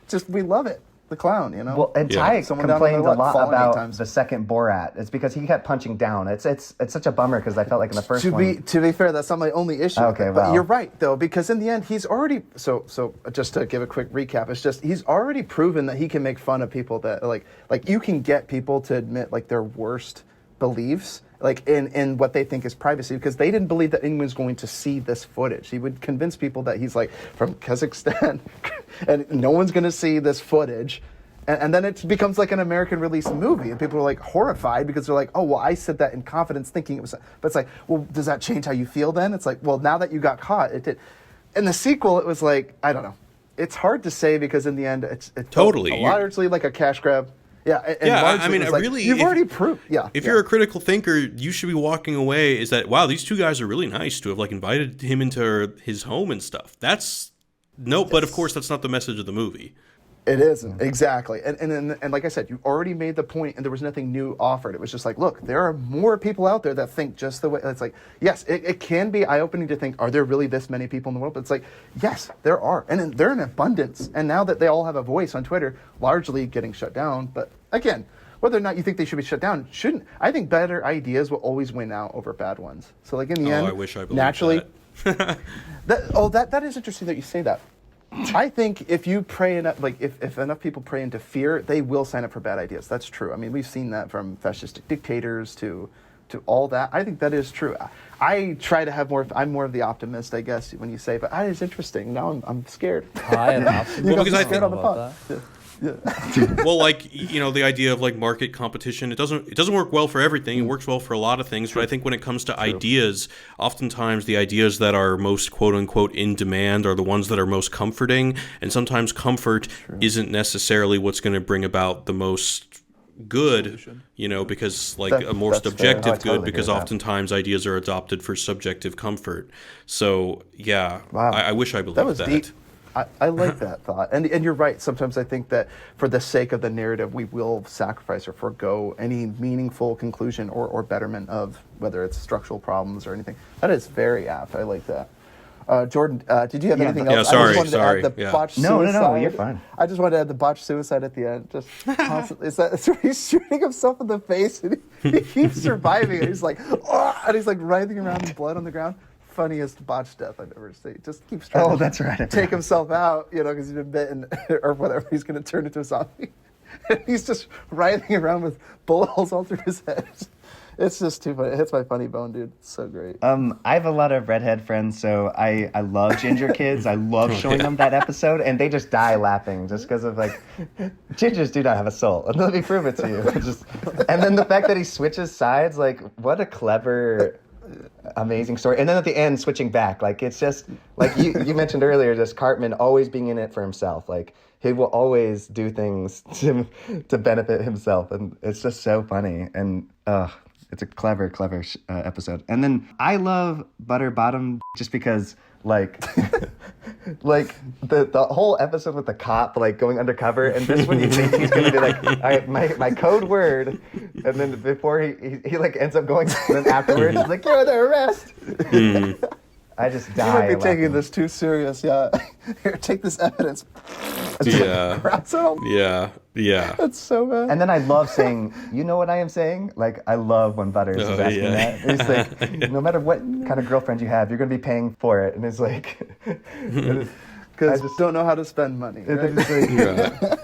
Just we love it. The clown, you know. Well, and Ty Someone down complained there, a lot falling 8 about times. the second Borat. It's because he kept punching down. It's such a bummer because I felt like in the first To one. be fair, that's not my only issue. Okay, But well. you're right though, because in the end, he's already so. Just to give a quick recap, it's just he's already proven that he can make fun of people that like you can get people to admit like their worst beliefs, like in what they think is privacy, because they didn't believe that anyone's going to see this footage. He would convince people that he's like from Kazakhstan, and no one's going to see this footage. And then it becomes like an American release movie, and people are like horrified because they're like, "Oh, well, I said that in confidence, thinking it was." But it's like, well, does that change how you feel then? It's like, well, now that you got caught, it did. In the sequel, it was like, I don't know. It's hard to say because in the end, it's Totally. largely like a cash grab. Yeah, and Yeah, largely I mean, it was like, really, you've if- already proved. Yeah, If yeah. you're a critical thinker, you should be walking away is that, wow, these two guys are really nice to have like invited him into his home and stuff. That's no, but of course that's not the message of the movie. It isn't, exactly. And like I said, you already made the point and there was nothing new offered. It was just like, look, there are more people out there that think just the way. It's like, yes, it can be eye-opening to think, are there really this many people in the world? But it's like, yes, there are. And they're in abundance. And now that they all have a voice on Twitter, largely getting shut down. But again, whether or not you think they should be shut down, shouldn't. I think better ideas will always win out over bad ones. So like in the end, I wish I believed naturally, that. that is interesting that you say that. I think if you pray enough, like if enough people pray into fear, they will sign up for bad ideas. That's true. I mean, we've seen that from fascistic dictators to all that. I think that is true. I try to have more. I'm more of the optimist, I guess, when you say. But it's interesting. Now I'm scared. I am optimistic Well, because I about think- on the that. pod. Well, like, you know, the idea of like market competition, it doesn't work well for everything. It works well for a lot of things, but I think when it comes to ideas, oftentimes the ideas that are most quote unquote in demand are the ones that are most comforting, and sometimes comfort isn't necessarily what's going to bring about the most good, you know, because like a more That's fair. subjective I totally good, because agree with that. oftentimes ideas are adopted for subjective comfort. So yeah, Wow. I wish I believed That was that. deep. I like that thought. And you're right. Sometimes I think that for the sake of the narrative, we will sacrifice or forego any meaningful conclusion or betterment of whether it's structural problems or anything. That is very apt. I like that. Jordan, did you have anything Yeah, else? sorry, I just wanted sorry, to add the yeah. botched No, suicide. you're fine. I just wanted to add the botched suicide at the end. Just constantly. It's where he's shooting himself in the face and he keeps surviving. And he's like, oh, and he's like writhing around in blood on the ground. Funniest botched death I've ever seen. Just keeps trying Oh, to that's right. I take forgot. himself out, you know, because he's been bitten or whatever. He's going to turn into a zombie. And he's just writhing around with bullet holes all through his head. It's just too funny. It hits my funny bone, dude. It's so great. I have a lot of redhead friends, so I love ginger kids. I love showing them that episode, and they just die laughing just because of like, gingers do not have a soul. And let me prove it to you. And then the fact that he switches sides, like, what a clever, amazing story. And then at the end, switching back, like it's just like you mentioned earlier, just Cartman always being in it for himself. Like he will always do things to benefit himself, and it's just so funny. And it's a clever episode. And then I love Butter Bottom just because like like the whole episode with the cop like going undercover, and this one you think he's gonna be like, all right, my code word, and then before he like ends up going, then afterwards he's like, you're under arrest. I just die. You might be laughing. taking this too serious. Yeah. Here, take this evidence. Yeah. Grabs it all. Yeah. That's so bad. And then I love saying, you know what I am saying? Like, I love when Butters is Oh, asking yeah. that. It's like, no matter what kind of girlfriend you have, you're going to be paying for it. And it's like, Because don't know how to spend money. and Right? then it's like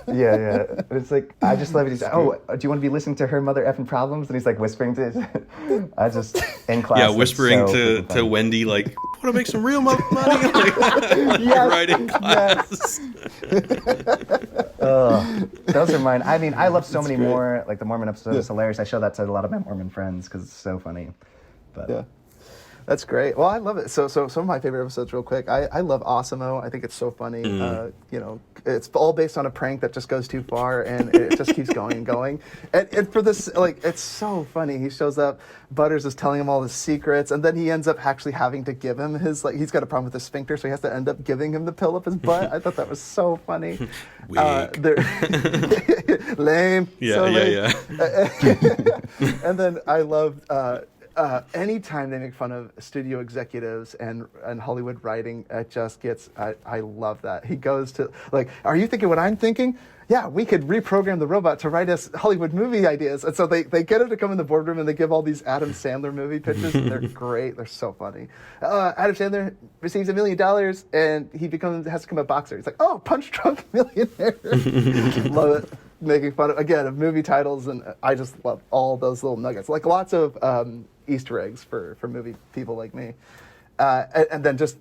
Yeah. yeah. And it's like, I just love it. He's like, oh, do you want to be listening to her mother effing problems? And he's like whispering to I just, in class. Yeah, it's whispering so to freaking funny. Wendy, like, want to make some real money? Like, right in class. Those are mine. I mean, I love so many more. Like the Mormon episode is hilarious. I show that to a lot of my Mormon friends because it's so funny. But Yeah. That's great. Well, I love it. So some of my favorite episodes, real quick. I love Osimo. I think it's so funny. You know, it's all based on a prank that just goes too far, and it just keeps going and going. And for this, like, it's so funny. He shows up, Butters is telling him all his secrets, and then he ends up actually having to give him his, like, he's got a problem with his sphincter, so he has to end up giving him the pill up his butt. I thought that was so funny. Lame. Yeah, so yeah, lame. And then I love anytime they make fun of studio executives and Hollywood writing, it just gets, I love that. He goes to, like, are you thinking what I'm thinking? Yeah, we could reprogram the robot to write us Hollywood movie ideas. And so they get him to come in the boardroom and they give all these Adam Sandler movie pitches, and they're great. They're so funny. Adam Sandler receives $1 million and he has to become a boxer. He's like, oh, punch drunk millionaire. Love it. Making fun of movie titles, and I just love all those little nuggets. Like lots of Easter eggs for movie people like me. And then just,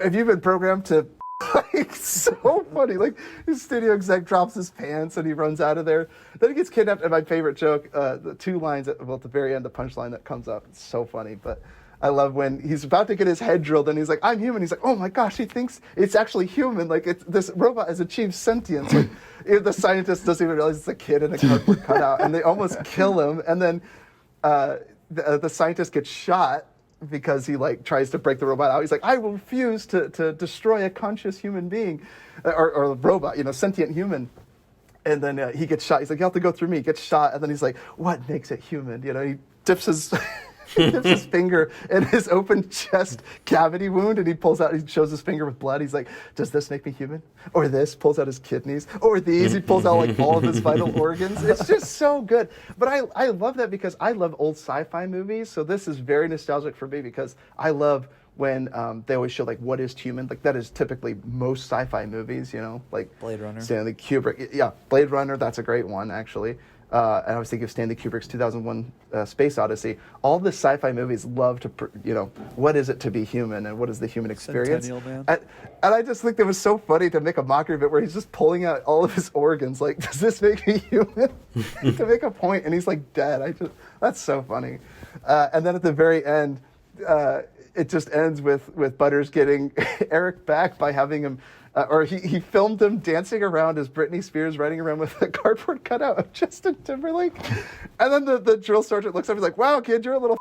have you been programmed to, like, so funny. Like, his studio exec drops his pants and he runs out of there. Then he gets kidnapped, and my favorite joke, the two lines at the very end, the punchline that comes up, it's so funny. But I love when he's about to get his head drilled and he's like, I'm human. He's like, oh my gosh, he thinks it's actually human. Like, this robot has achieved sentience. Like, the scientist doesn't even realize it's a kid in a cardboard cutout, and they almost kill him. And then the scientist gets shot because he, like, tries to break the robot out. He's like, I will refuse to destroy a conscious human being, or a robot, sentient human. And then he gets shot. He's like, you have to go through me. He gets shot, and then he's like, what makes it human? He dips his finger in his open chest cavity wound, and he shows his finger with blood. He's like, does this make me human? Or this? Pulls out his kidneys. Or these? He pulls out, like, all of his vital organs. It's just so good. But I love that because I love old sci-fi movies, so this is very nostalgic for me because I love when they always show, like, what is human. Like, that is typically most sci-fi movies, like Blade Runner. Stanley Kubrick. Yeah, Blade Runner, that's a great one, actually. And I was thinking of Stanley Kubrick's 2001 Space Odyssey. All the sci-fi movies love to, what is it to be human and what is the human experience? Centennial Man. And I just think it was so funny to make a mockery of it where he's just pulling out all of his organs. Like, does this make me human? To make a point, and he's like dead. That's so funny. And then at the very end, it just ends with Butters getting Eric back by having him, or he filmed him dancing around as Britney Spears riding around with a cardboard cutout of Justin Timberlake. And then the drill sergeant looks up, he's like, wow, kid, you're a little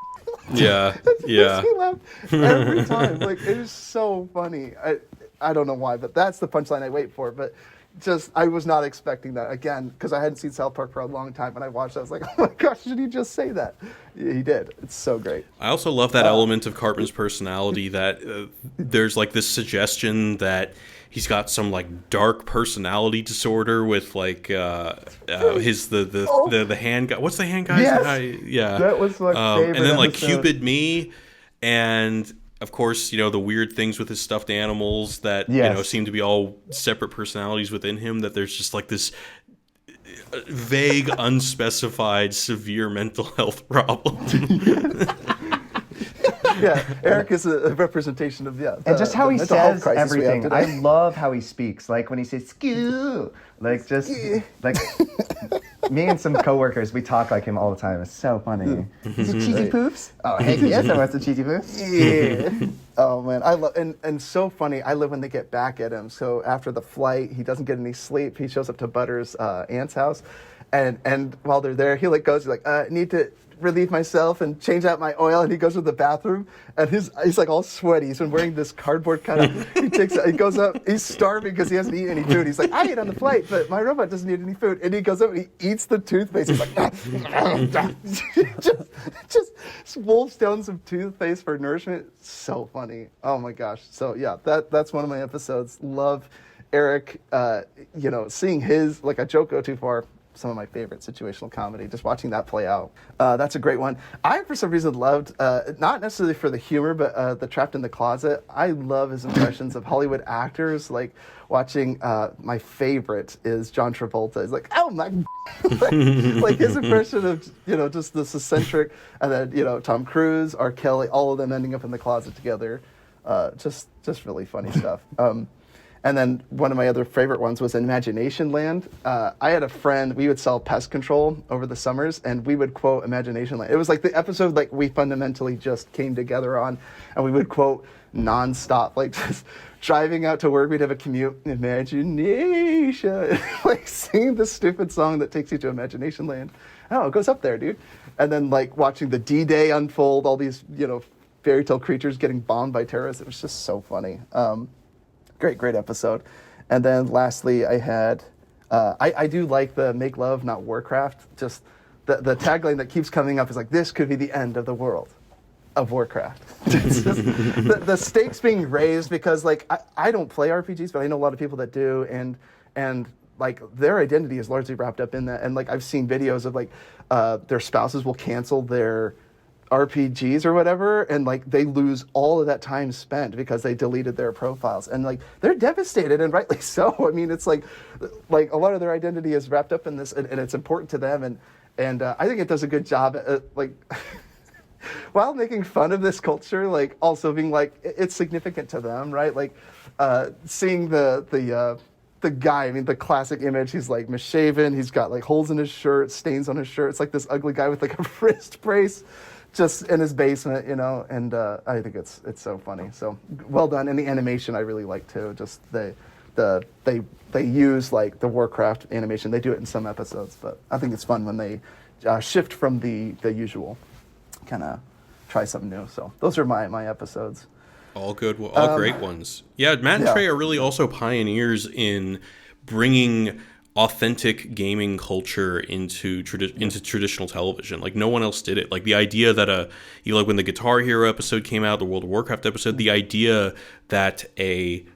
Yeah, yeah. Makes me laugh every time. Like, it is so funny. I don't know why, but that's the punchline I wait for. But just, I was not expecting that, again, because I hadn't seen South Park for a long time. And I watched it, I was like, oh my gosh, did he just say that? He did. It's so great. I also love that element of Cartman's personality that there's, like, this suggestion that he's got some, like, dark personality disorder with, like, the hand guy. What's the hand guy? Yes! Yeah. That was my favorite and then, like, episode. Cupid Me, and of course, the weird things with his stuffed animals that, seem to be all separate personalities within him, that there's just, like, this vague, unspecified, severe mental health problem. Yeah, Eric is a representation of, and just how he says everything. I I love how he speaks. Like when he says "skoo," like just like me and some coworkers, we talk like him all the time. It's so funny. Is it cheesy poops? Oh, heck yes, I want some cheesy poops. Yeah. Oh man, I love and so funny. I love when they get back at him. So after the flight, he doesn't get any sleep. He shows up to Butters' aunt's house, and while they're there, he goes, I need to relieve myself and change out my oil, and he goes to the bathroom, and he's like all sweaty. He's been wearing this cardboard cutout. He goes up, he's starving because he hasn't eaten any food. He's like, I ate on the flight, but my robot doesn't need any food. And he goes up and he eats the toothpaste. He's like, just wolfs down some toothpaste for nourishment. So funny. Oh my gosh. So yeah, that's one of my episodes. Love Eric, seeing his, like, a joke go too far. Some of my favorite situational comedy, just watching that play out. That's a great one. I, for some reason, loved, not necessarily for the humor, but the Trapped in the Closet. I love his impressions of Hollywood actors, like watching, my favorite is John Travolta. He's like, oh my, like his impression of, just this eccentric, and then, Tom Cruise, R. Kelly, all of them ending up in the closet together. Just really funny stuff. And then one of my other favorite ones was Imagination Land. I had a friend, we would sell pest control over the summers, and we would quote Imagination Land. It was like the episode like we fundamentally just came together on, and we would quote nonstop, like just driving out to work, we'd have a commute, Imagination, like singing this stupid song that takes you to Imagination Land. Oh, it goes up there, dude. And then like watching the D-Day unfold, all these, fairy tale creatures getting bombed by terrorists. It was just so funny. Great episode. And then lastly, I had, I do like the Make Love, Not Warcraft. Just the tagline that keeps coming up is like, this could be the end of the world of Warcraft. It's just, the stakes being raised because like, I don't play RPGs, but I know a lot of people that do. And like their identity is largely wrapped up in that. And like, I've seen videos of like, their spouses will cancel their RPGs or whatever, and like they lose all of that time spent because they deleted their profiles, and like they're devastated, and rightly so. I mean, it's like a lot of their identity is wrapped up in this, and it's important to them, and I think it does a good job at, like while making fun of this culture, like also being like it's significant to them, right? Like seeing the guy, I mean, the classic image, he's like misshaven, he's got like holes in his shirt, stains on his shirt. It's like this ugly guy with like a wrist brace just in his basement, and I think it's so funny. So well done. And the animation I really like too. Just they use like the Warcraft animation. They do it in some episodes, but I think it's fun when they shift from the usual, kind of try something new. So those are my episodes. All good, all great ones. Yeah, Matt and Trey are really also pioneers in bringing authentic gaming culture into traditional television. Like no one else did it. Like the idea that like when the Guitar Hero episode came out, the World of Warcraft episode, the idea that a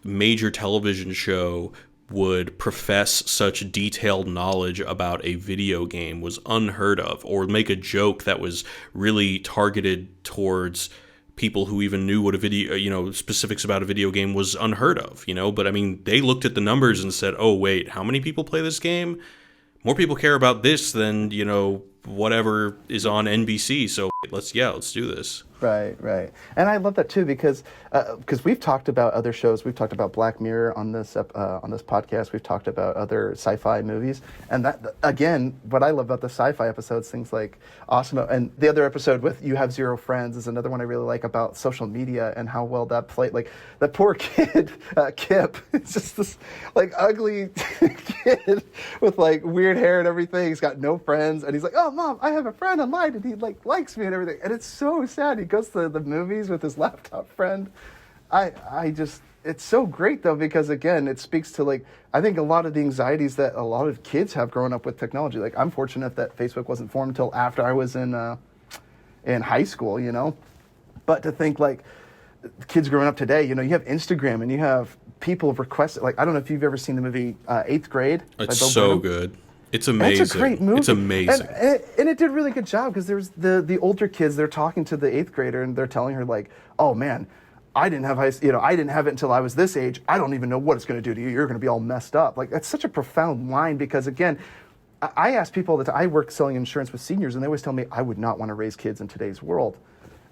major television show would profess such detailed knowledge about a video game was unheard of, or make a joke that was really targeted towards people who even knew what a video, specifics about a video game was unheard of, but I mean, they looked at the numbers and said, oh, wait, how many people play this game? More people care about this than, whatever is on NBC. So let's do this. Right. And I love that too, because we've talked about other shows. We've talked about Black Mirror on this podcast. We've talked about other sci-fi movies. And that, again, what I love about the sci-fi episodes, things like Awesome. And the other episode with You Have Zero Friends is another one I really like about social media and how well that played. Like that poor kid, Kip, it's just this like ugly kid with like weird hair and everything. He's got no friends. And he's like, oh, Mom, I have a friend online and he like likes me and everything. And it's so sad. He goes to the movies with his laptop friend. It's so great though, because again, it speaks to like, I think a lot of the anxieties that a lot of kids have growing up with technology. Like I'm fortunate that Facebook wasn't formed until after I was in high school, but to think like kids growing up today, you have Instagram and you have people requested, like, I don't know if you've ever seen the movie 8th Grade. It's so good. It's amazing. It's a great movie. It's amazing. And it did a really good job because there's the older kids, they're talking to the 8th grader and they're telling her like, oh man, I didn't have I didn't have it until I was this age. I don't even know what it's going to do to you. You're going to be all messed up. Like that's such a profound line because again, I ask people that I work selling insurance with seniors and they always tell me I would not want to raise kids in today's world.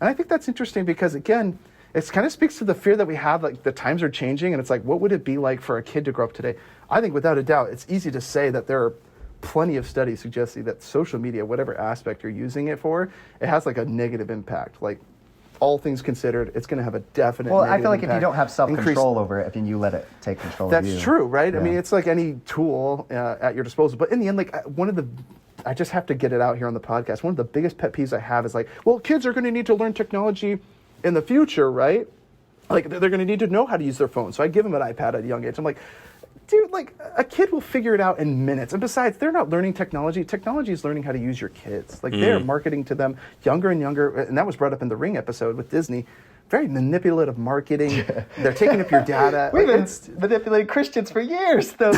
And I think that's interesting because again, it kind of speaks to the fear that we have, like the times are changing and it's like, what would it be like for a kid to grow up today? I think without a doubt, it's easy to say that there are plenty of studies suggesting that social media, whatever aspect you're using it for, it has like a negative impact. Like all things considered, it's going to have a definite Well, negative I feel like impact. if you don't have self-control over it, and you let it take control of you. That's true, right? Yeah. I mean, it's like any tool at your disposal. But in the end, like I just have to get it out here on the podcast. One of the biggest pet peeves I have is like, well, kids are going to need to learn technology in the future, right? Like they're going to need to know how to use their phone. So I give them an iPad at a young age. I'm like, dude, like a kid will figure it out in minutes. And besides, they're not learning technology. Technology is learning how to use your kids. Like they're marketing to them younger and younger. And that was brought up in the Ring episode with Disney. Very manipulative marketing. They're taking up your data. We've been manipulating Christians for years, though.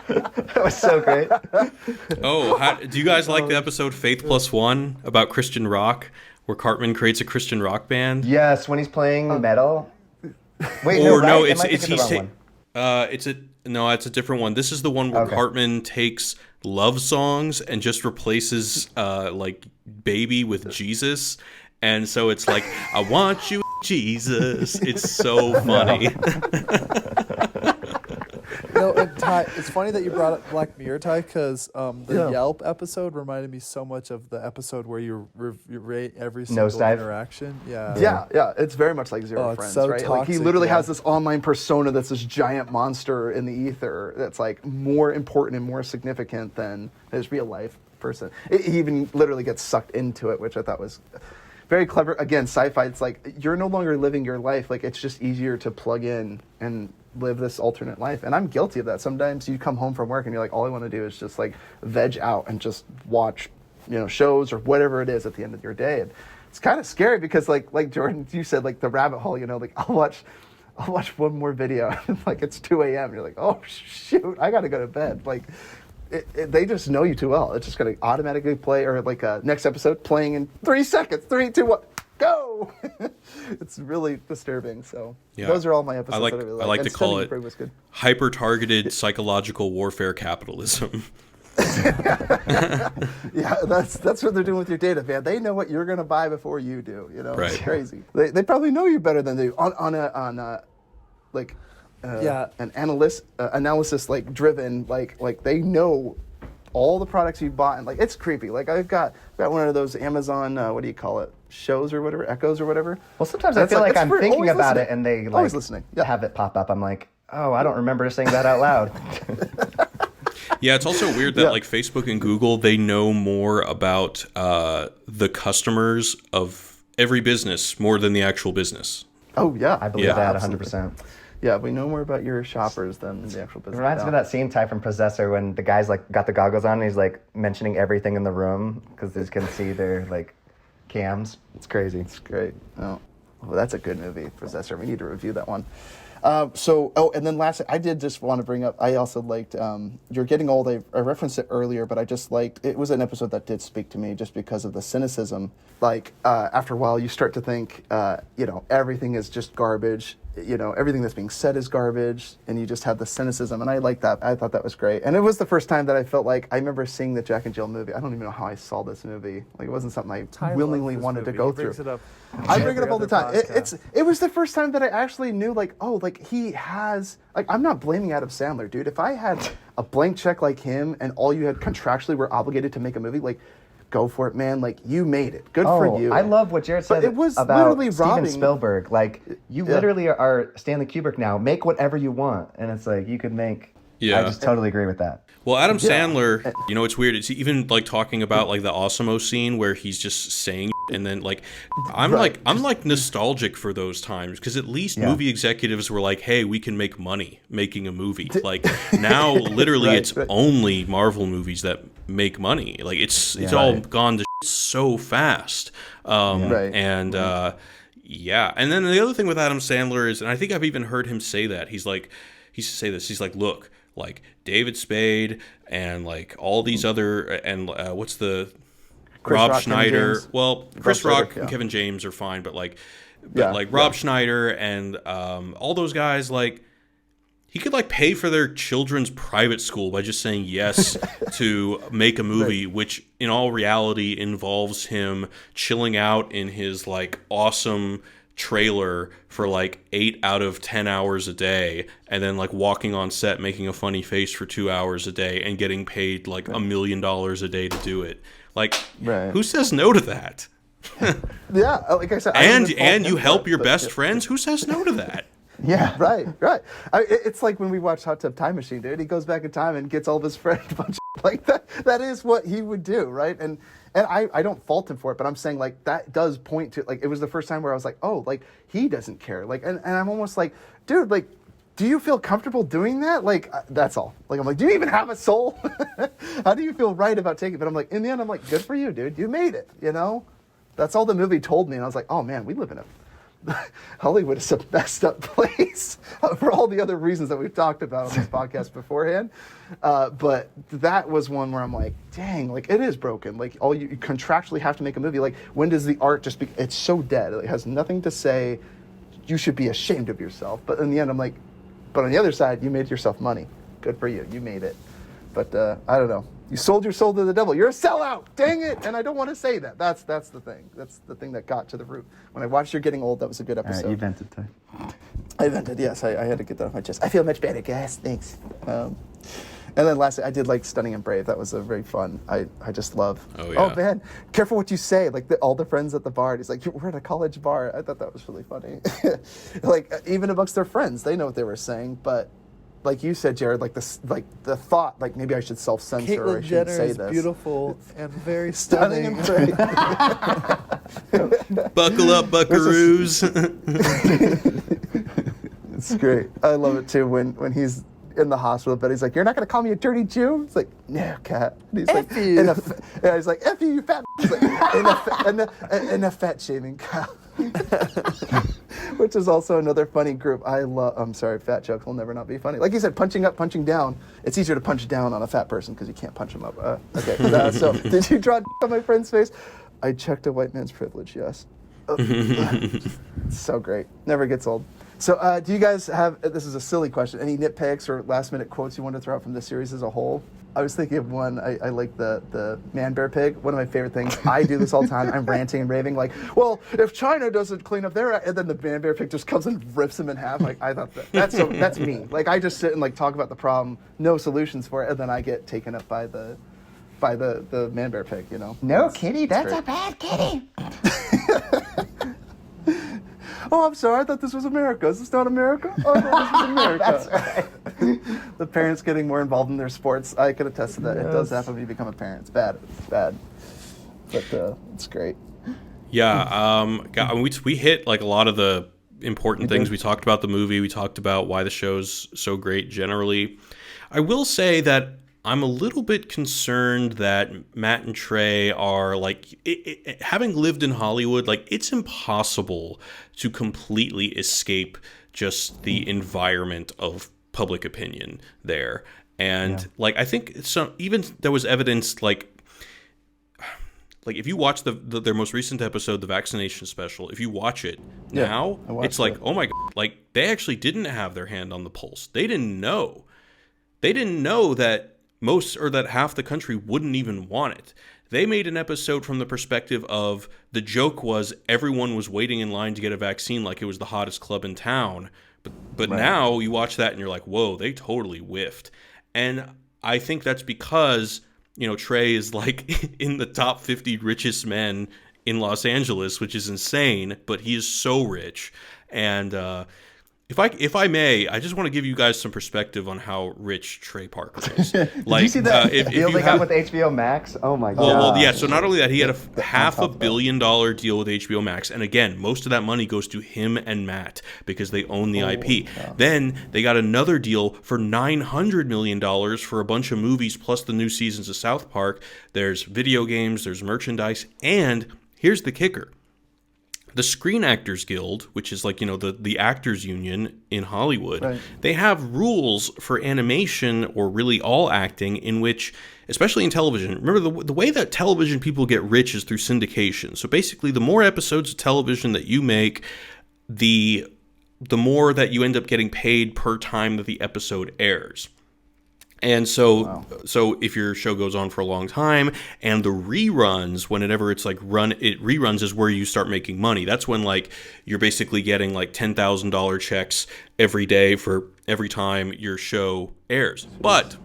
That was so great. Oh, do you guys like the episode Faith Plus One about Christian rock, where Cartman creates a Christian rock band? Yes, when he's playing metal. Wait, it's a different one. This is the one where Cartman takes love songs and just replaces like Baby with Jesus. And so it's like, I want you Jesus. It's so funny. No, and Ty, it's funny that you brought up Black Mirror, Ty, because the Yelp episode reminded me so much of the episode where you rate every single Nosedive. interaction. Yeah, it's very much like Zero it's Friends, so right? Like he toxic, literally yeah. has this online persona that's this giant monster in the ether that's like more important and more significant than his real life person. He even literally gets sucked into it, which I thought was very clever. Again, sci-fi. It's like you're no longer living your life. Like it's just easier to plug in and live this alternate life. And I'm guilty of that. Sometimes you come home from work and you're like, all I want to do is just like veg out and just watch, shows or whatever it is at the end of your day. And it's kind of scary because like Jordan, you said, like the rabbit hole, like I'll watch one more video and like it's 2 a.m. You're like, oh shoot, I got to go to bed. Like they just know you too well. It's just going to automatically play, or like next episode playing in 3 seconds, 3, 2, 1, go. It's really disturbing. So those are all my episodes. I that like, I like to call it was good. hyper-targeted psychological warfare capitalism. Yeah, that's what they're doing with your data, man. They know what you're going to buy before you do. Right. It's crazy. They probably know you better than they do on an analysis like driven, like they know all the products you bought, and like it's creepy. Like I've got one of those Amazon what do you call it, shows or whatever, echoes or whatever. Well, sometimes I feel like I'm thinking about it and they like always listening. Yeah. have it pop up. I'm like, oh, I don't remember saying that out loud. Yeah, it's also weird that like Facebook and Google, they know more about the customers of every business more than the actual business. Oh yeah, I believe that 100%. Yeah, we know more about your shoppers than the actual business. It reminds me of that scene, Ty, from Possessor, when the guy's like got the goggles on and he's like mentioning everything in the room because they can see their like cams. It's crazy. It's great. Oh, well, that's a good movie, Possessor. We need to review that one. And then lastly, I did just want to bring up, I also liked, You're Getting Old. I referenced it earlier, but I just liked, it was an episode that did speak to me just because of the cynicism. Like, after a while, you start to think, everything is just garbage. Everything that's being said is garbage, and you just have the cynicism, and I like that. I thought that was great. And it was the first time that I felt like, I remember seeing the Jack and Jill movie. I don't even know how I saw this movie. Like, it wasn't something I willingly wanted to go through. I bring it up all the time. It was the first time that I actually knew, like, oh, like, he has, like, I'm not blaming Adam Sandler, dude. If I had a blank check like him, and all you had contractually were obligated to make a movie, like, go for it, man. Like, you made it. Good for you. I love what Jared said it was about literally Steven robbing Spielberg. Like, you literally are Stanley Kubrick now. Make whatever you want. And it's like, you could make... Yeah. I just totally agree with that. Well, Adam Sandler, it's weird. It's even like talking about like the Osimo scene where he's just saying, and then like, I'm like nostalgic for those times because at least movie executives were like, hey, we can make money making a movie. Like now, literally, it's only Marvel movies that make money. Like it's all gone to so fast. And then the other thing with Adam Sandler is, and I think I've even heard him say that he used to say this. He's like, look, like David Spade and like all these other and what's the Rob Schneider? Well, Chris Rock and Kevin James are fine, but Rob Schneider and all those guys, like he could like pay for their children's private school by just saying yes to make a movie, which in all reality involves him chilling out in his like awesome trailer for like 8 out of 10 hours a day and then like walking on set making a funny face for 2 hours a day and getting paid like $1 million a day to do it. Like who says no to that? Like I said, and you help your best friends. Who says no to that? Yeah, right. It's like when we watch Hot Tub Time Machine, dude. He goes back in time and gets all of his friends a bunch of like that. That is what he would do, right? And I don't fault him for it, but I'm saying like that does point to like it was the first time where I was like, oh, like he doesn't care. Like and I'm almost like, dude, like, do you feel comfortable doing that? Like that's all. Like I'm like, do you even have a soul? How do you feel right about taking it? But I'm like, in the end, I'm like, good for you, dude. You made it. That's all the movie told me, and I was like, oh man, we live in a Hollywood is a messed up place for all the other reasons that we've talked about on this podcast beforehand. But that was one where I'm like, dang, like it is broken. Like you contractually have to make a movie. Like when does the art just it's so dead. It has nothing to say. You should be ashamed of yourself. But in the end, I'm like, but on the other side, you made yourself money. Good for you. You made it. But I don't know. You sold your soul to the devil. You're a sellout. Dang it! And I don't want to say that. That's the thing. That's the thing that got to the root. When I watched You're Getting Old, that was a good episode. All right, you vented, Ty. I vented. Yes, I had to get that off my chest. I feel much better, guys. Thanks. And then lastly, I did like Stunning and Brave. That was a very fun. I just love. Oh, yeah. Oh man, careful what you say. Like all the friends at the bar. And he's like, we're at a college bar. I thought that was really funny. Like even amongst their friends, they know what they were saying. But like you said, Jared, like the thought, like maybe I should self-censor or I Caitlyn shouldn't Jenner say is this. beautiful and very Stunning stunning. and Brave. Buckle up, buckaroos. It's great. I love it too when he's in the hospital, but he's like, "You're not gonna call me a dirty Jew?" It's like, "No, cat." And he's like, you. he's like, "F you, you fat." He's like, in a fat shaming cow. Which is also another funny group. I'm sorry, fat jokes will never not be funny. Like you said, punching up, punching down. It's easier to punch down on a fat person because you can't punch him up. Okay. So, did you draw on my friend's face? I checked a white man's privilege. Yes. So great. Never gets old. So, do you guys have? This is a silly question. Any nitpicks or last-minute quotes you want to throw out from the series as a whole? I was thinking of one. I like the man bear pig. One of my favorite things. I do this all the time. I'm ranting and raving like, well, if China doesn't clean up their, and then the man bear pig just comes and rips him in half. Like I thought that's me. Like I just sit and like talk about the problem, no solutions for it, and then I get taken up by the man bear pig. You know. No, kitty, that's great. a bad kitty. Oh, I'm sorry. I thought this was America. Is this not America? Oh, I thought this was America. That's right. The parents getting more involved in their sports. I could attest to that. It does happen when you become a parent. It's bad. It's bad. But it's great. Yeah, we hit like a lot of the important things. We talked about the movie. We talked about why the show's so great generally. I will say that I'm a little bit concerned that Matt and Trey are like, having lived in Hollywood, like it's impossible to completely escape just the environment of public opinion there. And like, I think even there was evidence like if you watch their most recent episode, the vaccination special, if you watch it now, it's like, oh my God, like they actually didn't have their hand on the pulse. They didn't know that that half the country wouldn't even want it. They made an episode from the perspective of the joke was everyone was waiting in line to get a vaccine like it was the hottest club in town. But now you watch that and you're like, whoa, they totally whiffed. And I think that's because, Trey is like in the top 50 richest men in Los Angeles, which is insane, but he is so rich. And if I may, I just want to give you guys some perspective on how rich Trey Parker is. Did you see that deal they got with HBO Max? Oh my God. Well, yeah. So not only that, he had a $500 million deal with HBO Max, and again, most of that money goes to him and Matt because they own the IP. Wow. Then they got another deal for $900 million for a bunch of movies plus the new seasons of South Park. There's video games, there's merchandise, and here's the kicker. The Screen Actors Guild, which is like, the actors union in Hollywood, they have rules for animation or really all acting in which, especially in television, remember the way that television people get rich is through syndication. So basically, the more episodes of television that you make, the more that you end up getting paid per time that the episode airs. And so if your show goes on for a long time and the reruns, whenever it's like reruns is where you start making money. That's when like you're basically getting like $10,000 checks every day for every time your show airs. But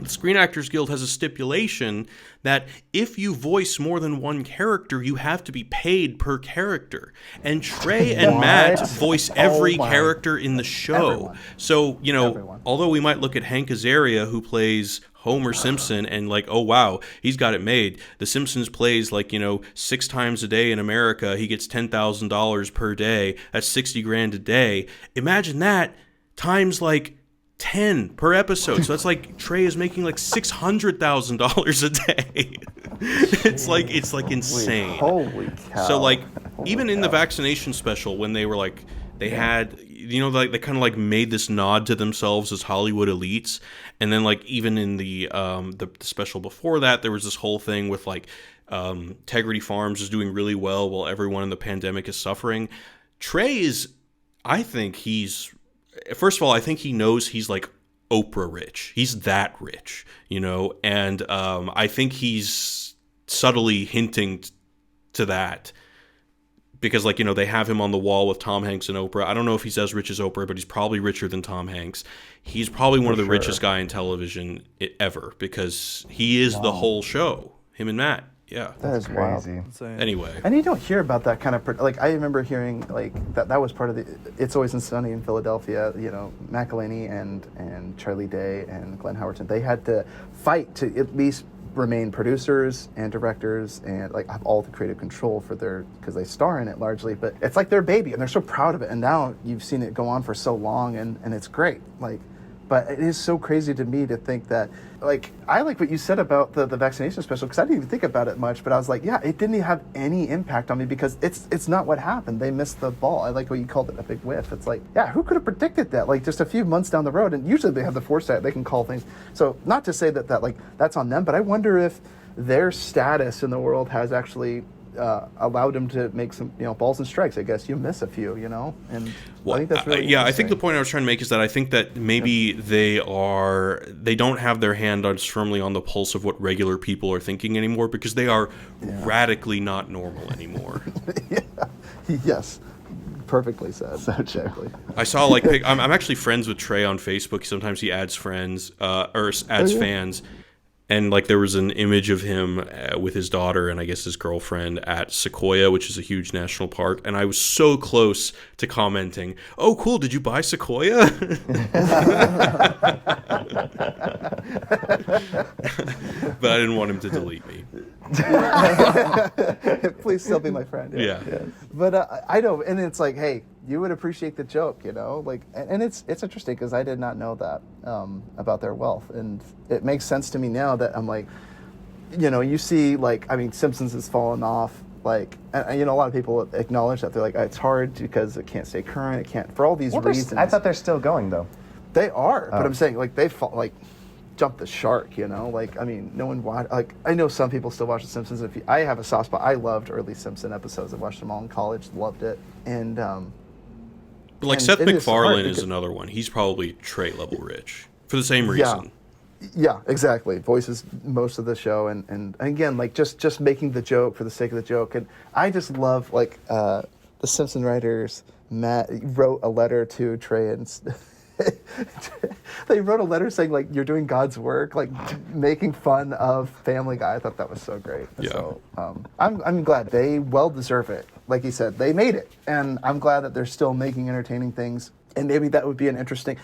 the Screen Actors Guild has a stipulation that if you voice more than one character, you have to be paid per character. And Trey and Matt voice every character in the show. Everyone. So, although we might look at Hank Azaria, who plays Homer Simpson, and like, oh, wow, he's got it made. The Simpsons plays like, 6 times a day in America. He gets $10,000 per day. That's $60,000 a day. Imagine that times like 10 per episode. So that's like Trey is making like $600,000 a day. It's like insane. Holy cow. So like even in the vaccination special when they were like they had like they kind of like made this nod to themselves as Hollywood elites, and then like even in the special before that there was this whole thing with like Integrity Farms is doing really well while everyone in the pandemic is suffering. Trey is, I think he's, first of all, I think he knows he's like Oprah rich. He's that rich, and I think he's subtly hinting to that. Because, they have him on the wall with Tom Hanks and Oprah. I don't know if he's as rich as Oprah, but he's probably richer than Tom Hanks. He's probably one of the richest guy in television ever, because he is the whole show. Him and Matt. Yeah. That is crazy. wild. Anyway. And you don't hear about that kind of, I remember hearing, that was part of the It's Always Sunny in Philadelphia, McElhaney and Charlie Day and Glenn Howerton, they had to fight to at least remain producers and directors and have all the creative control for because they star in it largely, but it's like their baby and they're so proud of it, and now you've seen it go on for so long and it's great. But it is so crazy to me to think that, I like what you said about the vaccination special, because I didn't even think about it much, but I was like, yeah, it didn't have any impact on me because it's not what happened. They missed the ball. I like what you called it, a big whiff. It's who could have predicted that? Just a few months down the road, and usually they have the foresight, they can call things. So not to say that that's on them, but I wonder if their status in the world has actually allowed him to make some balls and strikes. I guess you miss a few, and I think that's really I think the point I was trying to make is that I think that maybe they don't have their hand as firmly on the pulse of what regular people are thinking anymore, because they are radically not normal anymore. Yes, perfectly said. So true. I saw I'm actually friends with Trey on Facebook. Sometimes he adds friends or adds fans. And there was an image of him with his daughter and I guess his girlfriend at Sequoia, which is a huge national park. And I was so close to commenting, "Oh, cool! Did you buy Sequoia?" But I didn't want him to delete me. Please still be my friend. Yeah. But I know, and it's hey, you would appreciate the joke, and it's interesting because I did not know that about their wealth, and it makes sense to me now that I'm you see Simpsons has fallen off, and a lot of people acknowledge that. They're it's hard because it can't stay current, it can't for all these reasons. I thought they're still going though. They are, but I'm saying they fall jump the shark, no one watch. I know some people still watch The Simpsons. I have a soft spot. I loved early Simpson episodes. I watched them all in college, loved it, and But Seth MacFarlane is another one. He's probably Trey level rich for the same reason. Yeah, exactly. Voices most of the show, and again, just making the joke for the sake of the joke. And I just love the Simpson writers. Matt wrote a letter to Trey and. They wrote a letter saying you're doing God's work, making fun of Family Guy. I thought that was so great. Yeah. So I'm glad they well deserve it. Like you said, they made it, and I'm glad that they're still making entertaining things. And maybe that would be an interesting.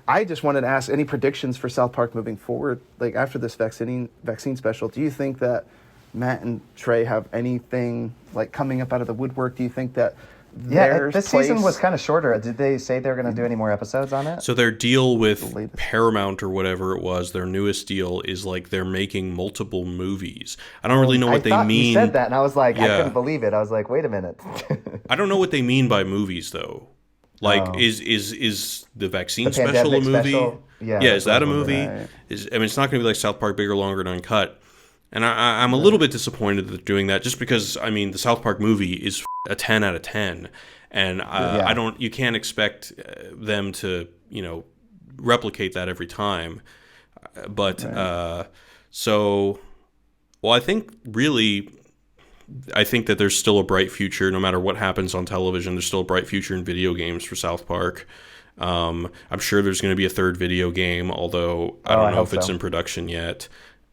I just wanted to ask any predictions for South Park moving forward. After this vaccine special, do you think that Matt and Trey have anything coming up out of the woodwork? Do you think that? This season was kind of shorter. Did they say they're going to do any more episodes on it? So their deal with Paramount or whatever it was, their newest deal is they're making multiple movies. I don't really know what they mean. You said that, and I was I couldn't believe it. I was wait a minute. I don't know what they mean by movies though. Is the vaccine special a movie? Special? Yeah, is that a movie? Right. It's not going to be South Park, bigger, longer, and uncut. And I'm a little bit disappointed that they're doing that, just because the South Park movie is a 10 out of 10, and you can't expect them to replicate that every time. But I think that there's still a bright future, no matter what happens on television. There's still a bright future in video games for South Park. I'm sure there's going to be a third video game, although I don't know if it's in production yet.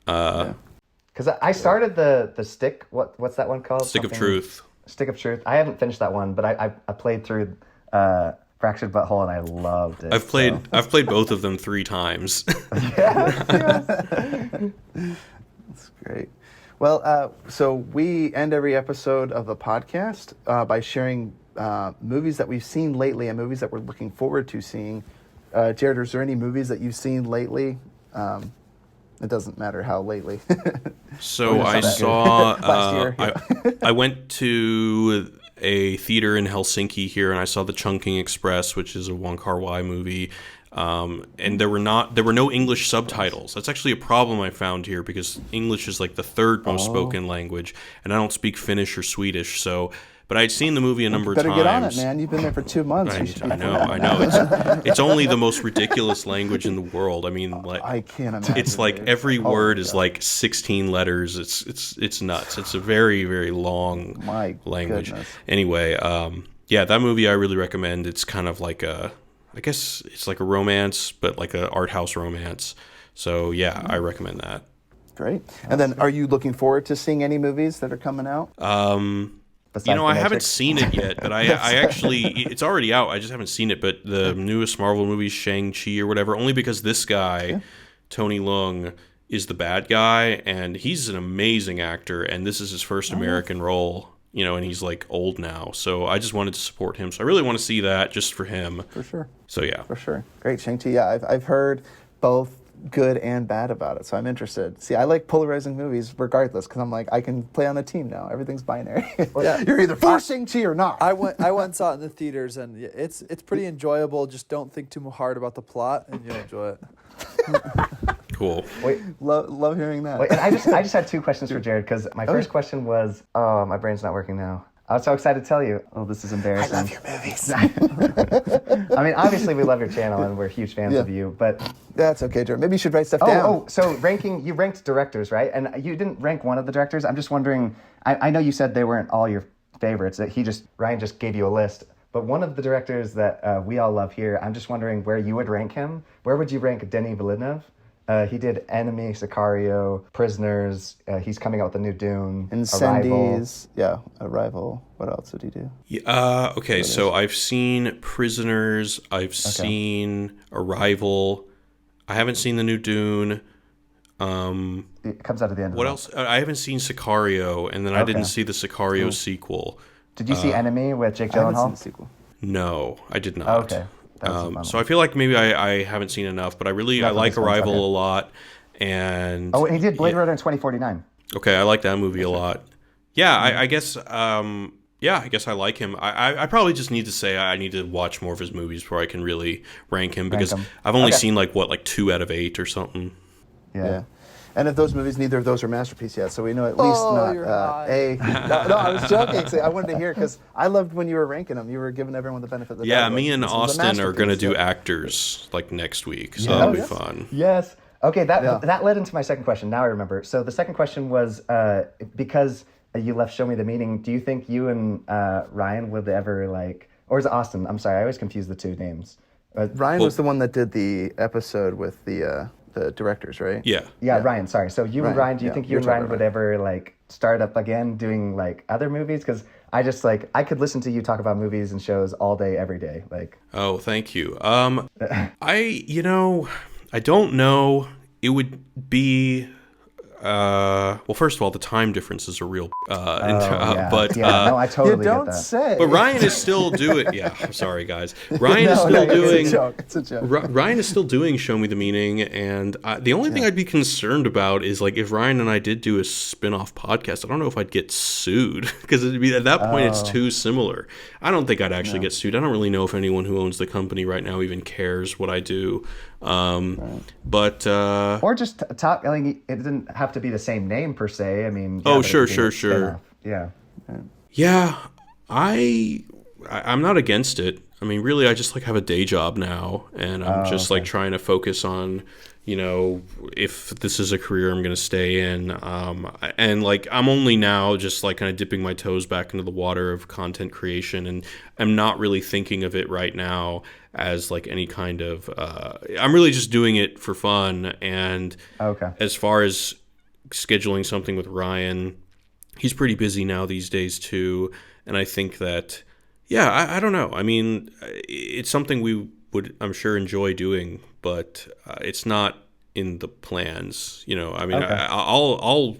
Because I started the stick. What's that one called? Stick of Truth. Stick of Truth. I haven't finished that one, but I played through Fractured Butthole and I loved it. I've played both of them 3 times. Yes. That's great. Well, so we end every episode of the podcast by sharing movies that we've seen lately and movies that we're looking forward to seeing. Jared, is there any movies that you've seen lately? It doesn't matter how lately. So I saw. Last year. Yeah. I went to a theater in Helsinki here, and I saw The Chungking Express, which is a Wong Kar-wai movie. And there were no English subtitles. That's actually a problem I found here, because English is the third most spoken language, and I don't speak Finnish or Swedish. So but I'd seen the movie a number of Better times. get on it, man. You've been there for 2 months. You should be I know. It's only the most ridiculous language in the world. I mean, like I can't imagine. it's like every word is like 16 letters. It's nuts. It's a very, very long language. Goodness. Anyway, yeah, that movie I really recommend. It's kind of like I guess it's like a romance, but like a art house romance. So yeah, I recommend that. Great. And then, are you looking forward to seeing any movies that are coming out? I haven't seen it yet, but I actually, it's already out. I just haven't seen it. But the newest Marvel movie, Shang-Chi or whatever, only because this guy, Tony Leung, is the bad guy, and he's an amazing actor, and this is his first American role, and he's like old now. So I just wanted to support him. So I really want to see that just for him. For sure. So yeah. For sure. Great. Shang-Chi, yeah, I've heard both good and bad about it, so I'm interested. See, I like polarizing movies regardless, because I'm like, I can play on a team now. Everything's binary. Yeah. You're either for Shang-Chi or not. I went and saw it in the theaters, and it's pretty enjoyable. Just don't think too hard about the plot, and you'll enjoy it. Cool. Wait, Love hearing that. wait, and I just had 2 questions for Jared, because my first question was, oh, my brain's not working now. I was so excited to tell you. Oh, this is I embarrassing. love your movies. I mean, obviously we love your channel and we're huge fans of you, but That's okay, Jared. Maybe you should write stuff down. so you ranked directors, right? And you didn't rank one of the directors. I'm just wondering, I know you said they weren't all your favorites, that Ryan just gave you a list, but one of the directors that we all love here, I'm just wondering where you would rank him. Where would you rank Denis Villeneuve? He did Enemy, Sicario, Prisoners. He's coming out with a new Dune. Incendies. Yeah, Arrival. What else did he do? Yeah, okay, so I've seen Prisoners. I've seen Arrival. I haven't seen the new Dune. It comes out at the end. What else? I haven't seen Sicario, and then I didn't see the Sicario sequel. Did you see Enemy with Jake I haven't seen Gyllenhaal? the sequel. No, I did not. Okay. That was a fun So I feel like maybe I haven't seen enough, but I like Arrival a lot. And and he did Blade Runner in 2049. okay, I like that movie a lot. Yeah, I guess. I guess I like him. I probably just need to say I need to watch more of his movies before I can really rank him, because I've only seen like 2 out of 8 or something. Yeah. And of those movies, neither of those are masterpieces yet, so we know at least not you're A. No, I was joking. See, I wanted to hear, because I loved when you were ranking them. You were giving everyone the benefit of the doubt. Yeah, Like, me and this one's a Austin are going to do masterpiece. actors like next week, so that'll be fun. Yes. Okay, that led into my second question. Now I remember. So the second question was, because you left Show Me the Meaning, do you think you and Ryan would ever or is it Austin? I'm sorry, I always confuse the 2 names. Ryan was the one that did the episode with the directors, right? Yeah. Yeah, Ryan, sorry. So you and Ryan, do you think you you're and Ryan talking would ever start up again doing other movies? Because I just I could listen to you talk about movies and shows all day, every day. Oh, thank you. I don't know. It would be well, first of all, the time differences are real. But no, I totally You get don't that. say. but Ryan is still doing. Yeah, I'm sorry, guys. Ryan is still No, doing. It's a joke. Ryan is still doing Show Me the Meaning, and the only thing I'd be concerned about is if Ryan and I did do a spin-off podcast, I don't know if I'd get sued, because it'd be at that point it's too similar. I don't think I'd actually get sued. I don't really know if anyone who owns the company right now even cares what I do. But Or just talk. I mean, it didn't have to be the same name per se. I mean. Oh, but it sure, could be a sure. spin-off. Yeah. yeah, I'm not against it. I mean, really, I just have a day job now, and I'm just trying to focus on, if this is a career I'm going to stay in. And I'm only now just kind of dipping my toes back into the water of content creation, and I'm not really thinking of it right now as any kind of, I'm really just doing it for fun. And as far as scheduling something with Ryan, he's pretty busy now these days too. And I think that, I don't know. I mean, it's something we would, I'm sure, enjoy doing, but it's not in the plans. I mean, I'll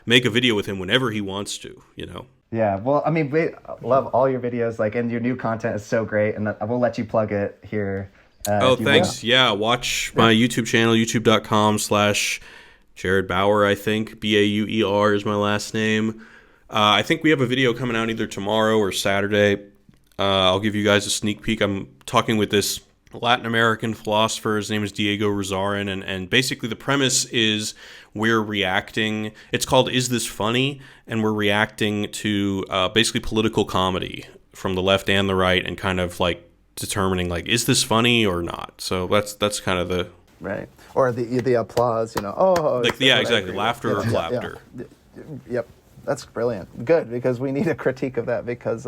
make a video with him whenever he wants to. Yeah. Well, I mean, we love all your videos. And your new content is so great, and we'll let you plug it here. Oh, thanks. Yeah, watch my YouTube channel, youtube.com/Jared Bauer. I think Bauer is my last name. I think we have a video coming out either tomorrow or Saturday. I'll give you guys a sneak peek. I'm talking with this Latin American philosopher. His name is Diego Rosarin, and basically the premise is we're reacting. It's called "Is This Funny?" and we're reacting to basically political comedy from the left and the right, and kind of like determining like, is this funny or not? So that's kind of the Right. Or the applause, oh. like exactly, laughter or clapter. Yeah. Yep. That's brilliant. Good, because we need a critique of that, because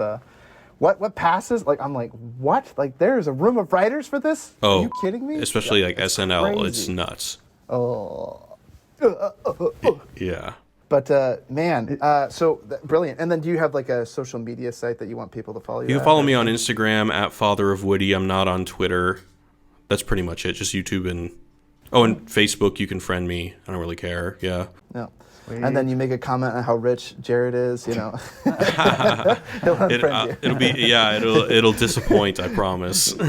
what passes, like, I'm like, what? Like, there's a room of writers for this? Oh, are you kidding me? Especially like SNL, crazy. it's nuts. Oh. Yeah. But man, brilliant. And then do you have like a social media site that you want people to follow you? You can follow me on Instagram at Father of Woody. I'm not on Twitter. That's pretty much it. Just YouTube and Facebook. You can friend me. I don't really care. Yeah. No. And then you make a comment on how rich Jared is. He'll unfriend you. It'll be It'll disappoint. I promise. But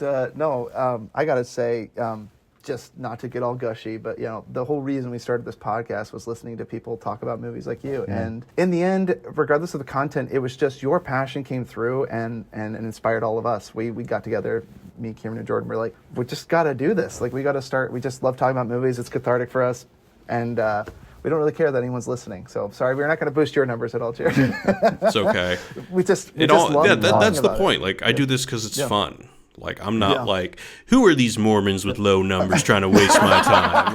I gotta say. Just not to get all gushy, but the whole reason we started this podcast was listening to people talk about movies like you. Yeah. And in the end, regardless of the content, it was just your passion came through and inspired all of us. We got together, me, Cameron, and Jordan. We're like, we just got to do this. Like, we got to start. We just love talking about movies. It's cathartic for us, and we don't really care that anyone's listening. So sorry, we're not going to boost your numbers at all, Jared. It's okay. we just love that's the point. It. Like, I do this because it's fun. Like, I'm not like, who are these Mormons with low numbers trying to waste my time?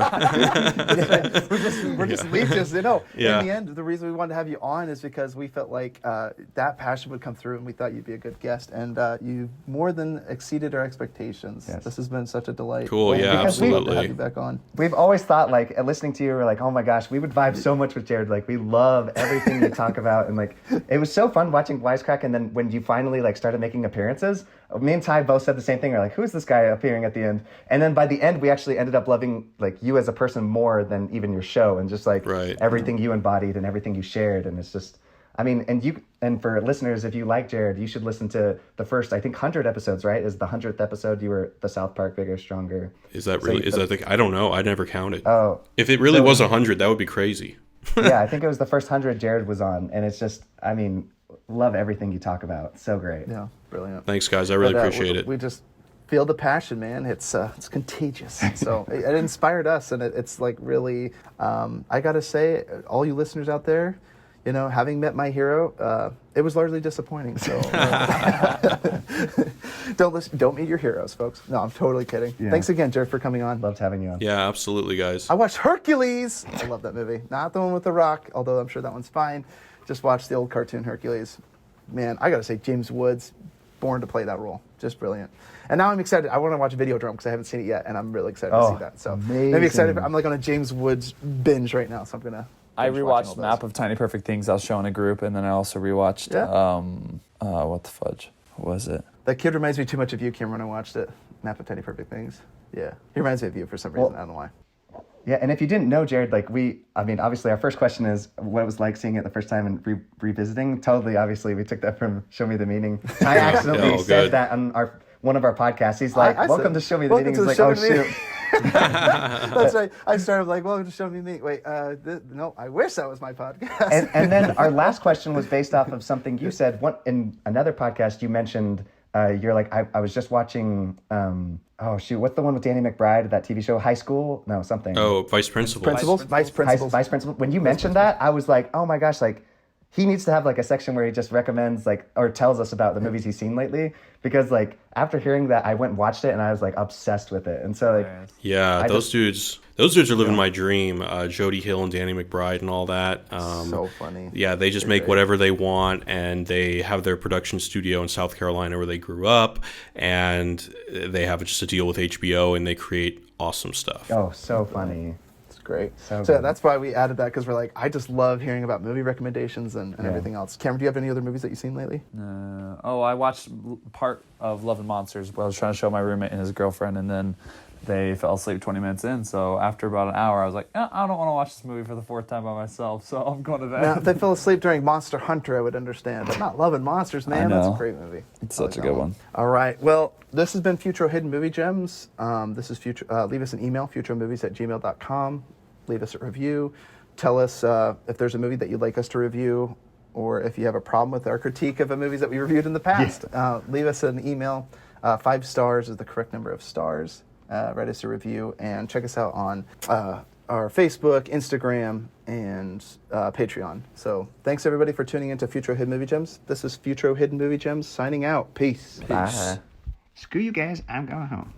We're just leeches, Yeah. In the end, the reason we wanted to have you on is because we felt like that passion would come through, and we thought you'd be a good guest, and you more than exceeded our expectations. Yes. This has been such a delight. Cool, yeah, absolutely. To have you back on. We've always thought, like, listening to you, we're like, oh my gosh, we would vibe so much with Jared. Like, we love everything you talk about, and like, it was so fun watching Wisecrack, and then when you finally like started making appearances, me and Ty both said the same thing. We're like, who's this guy appearing at the end? And then by the end, we actually ended up loving like you as a person more than even your show, and just like everything you embodied and everything you shared. And it's just, I mean, and for listeners, if you like Jared, you should listen to the first, I think, 100 episodes, right? Is the 100th episode you were the South Park Bigger, Stronger? Is that really, I don't know. I never counted. Oh. If it really was 100, that would be crazy. Yeah, I think it was the first 100 Jared was on. And it's just, I mean, love everything you talk about. So great. Yeah, brilliant. Thanks, guys. I really appreciate it. We just feel the passion, man. It's contagious. So it inspired us, and it's like really. I gotta say, all you listeners out there, having met my hero, it was largely disappointing. So don't meet your heroes, folks. No, I'm totally kidding. Yeah. Thanks again, Jared, for coming on. Loved having you on. Yeah, absolutely, guys. I watched Hercules. I love that movie. Not the one with The Rock, although I'm sure that one's fine. Just watched the old cartoon Hercules. Man, I gotta say, James Woods, born to play that role. Just brilliant. And now I'm excited. I want to watch Videodrome because I haven't seen it yet, and I'm really excited to see that. So maybe excited. I'm like on a James Woods binge right now, so I'm gonna. I rewatched Map of Tiny Perfect Things. I was showing a group, and then I also rewatched. What the fudge? What was it? That kid reminds me too much of you, Cameron. When I watched it, Map of Tiny Perfect Things. Yeah, he reminds me of you for some reason. I don't know why. Yeah, and if you didn't know, Jared, like obviously our first question is what it was like seeing it the first time and revisiting. Totally, obviously, we took that from Show Me the Meaning. I accidentally said that on one of our podcasts. He's like, welcome to Show Me the Meaning. He's like, oh, shoot. That's right. I started like, welcome to Show Me the Meaning. Wait, no, I wish that was my podcast. and then our last question was based off of something you said. In another podcast, you mentioned, you're like, I was just watching... what's the one with Danny McBride, that TV show, High School? No, something. Oh, Vice Principals. Vice Principals. Vice Principals. When you mentioned that, I was like, oh my gosh, like, he needs to have like a section where he just recommends like, or tells us about the movies he's seen lately. Because like, after hearing that, I went and watched it and I was like obsessed with it. And so like... Yeah, those dudes are living my dream. Jody Hill and Danny McBride and all that. So funny. Yeah, they just make whatever they want, and they have their production studio in South Carolina where they grew up, and they have just a deal with HBO, and they create awesome stuff. Oh, so funny. It's great. So yeah, that's why we added that, because we're like, I just love hearing about movie recommendations and everything else. Cameron, do you have any other movies that you've seen lately? I watched part of Love and Monsters where I was trying to show my roommate and his girlfriend, and then they fell asleep 20 minutes in. So after about an hour, I was like, I don't want to watch this movie for the fourth time by myself, so I'm going to bed. Now, if they fell asleep during Monster Hunter, I would understand. But not Love and Monsters, man. That's a great movie. It's such a good one. All right. Well, this has been Futro Hidden Movie Gems. This is Futro. Leave us an email, futromovies@gmail.com. Leave us a review. Tell us if there's a movie that you'd like us to review. or if you have a problem with our critique of the movies that we reviewed in the past, leave us an email. 5 stars is the correct number of stars. Write us a review, and check us out on our Facebook, Instagram, and Patreon. So thanks everybody for tuning into Futro Hidden Movie Gems. This is Futro Hidden Movie Gems signing out. Peace. Bye. Screw you guys. I'm going home.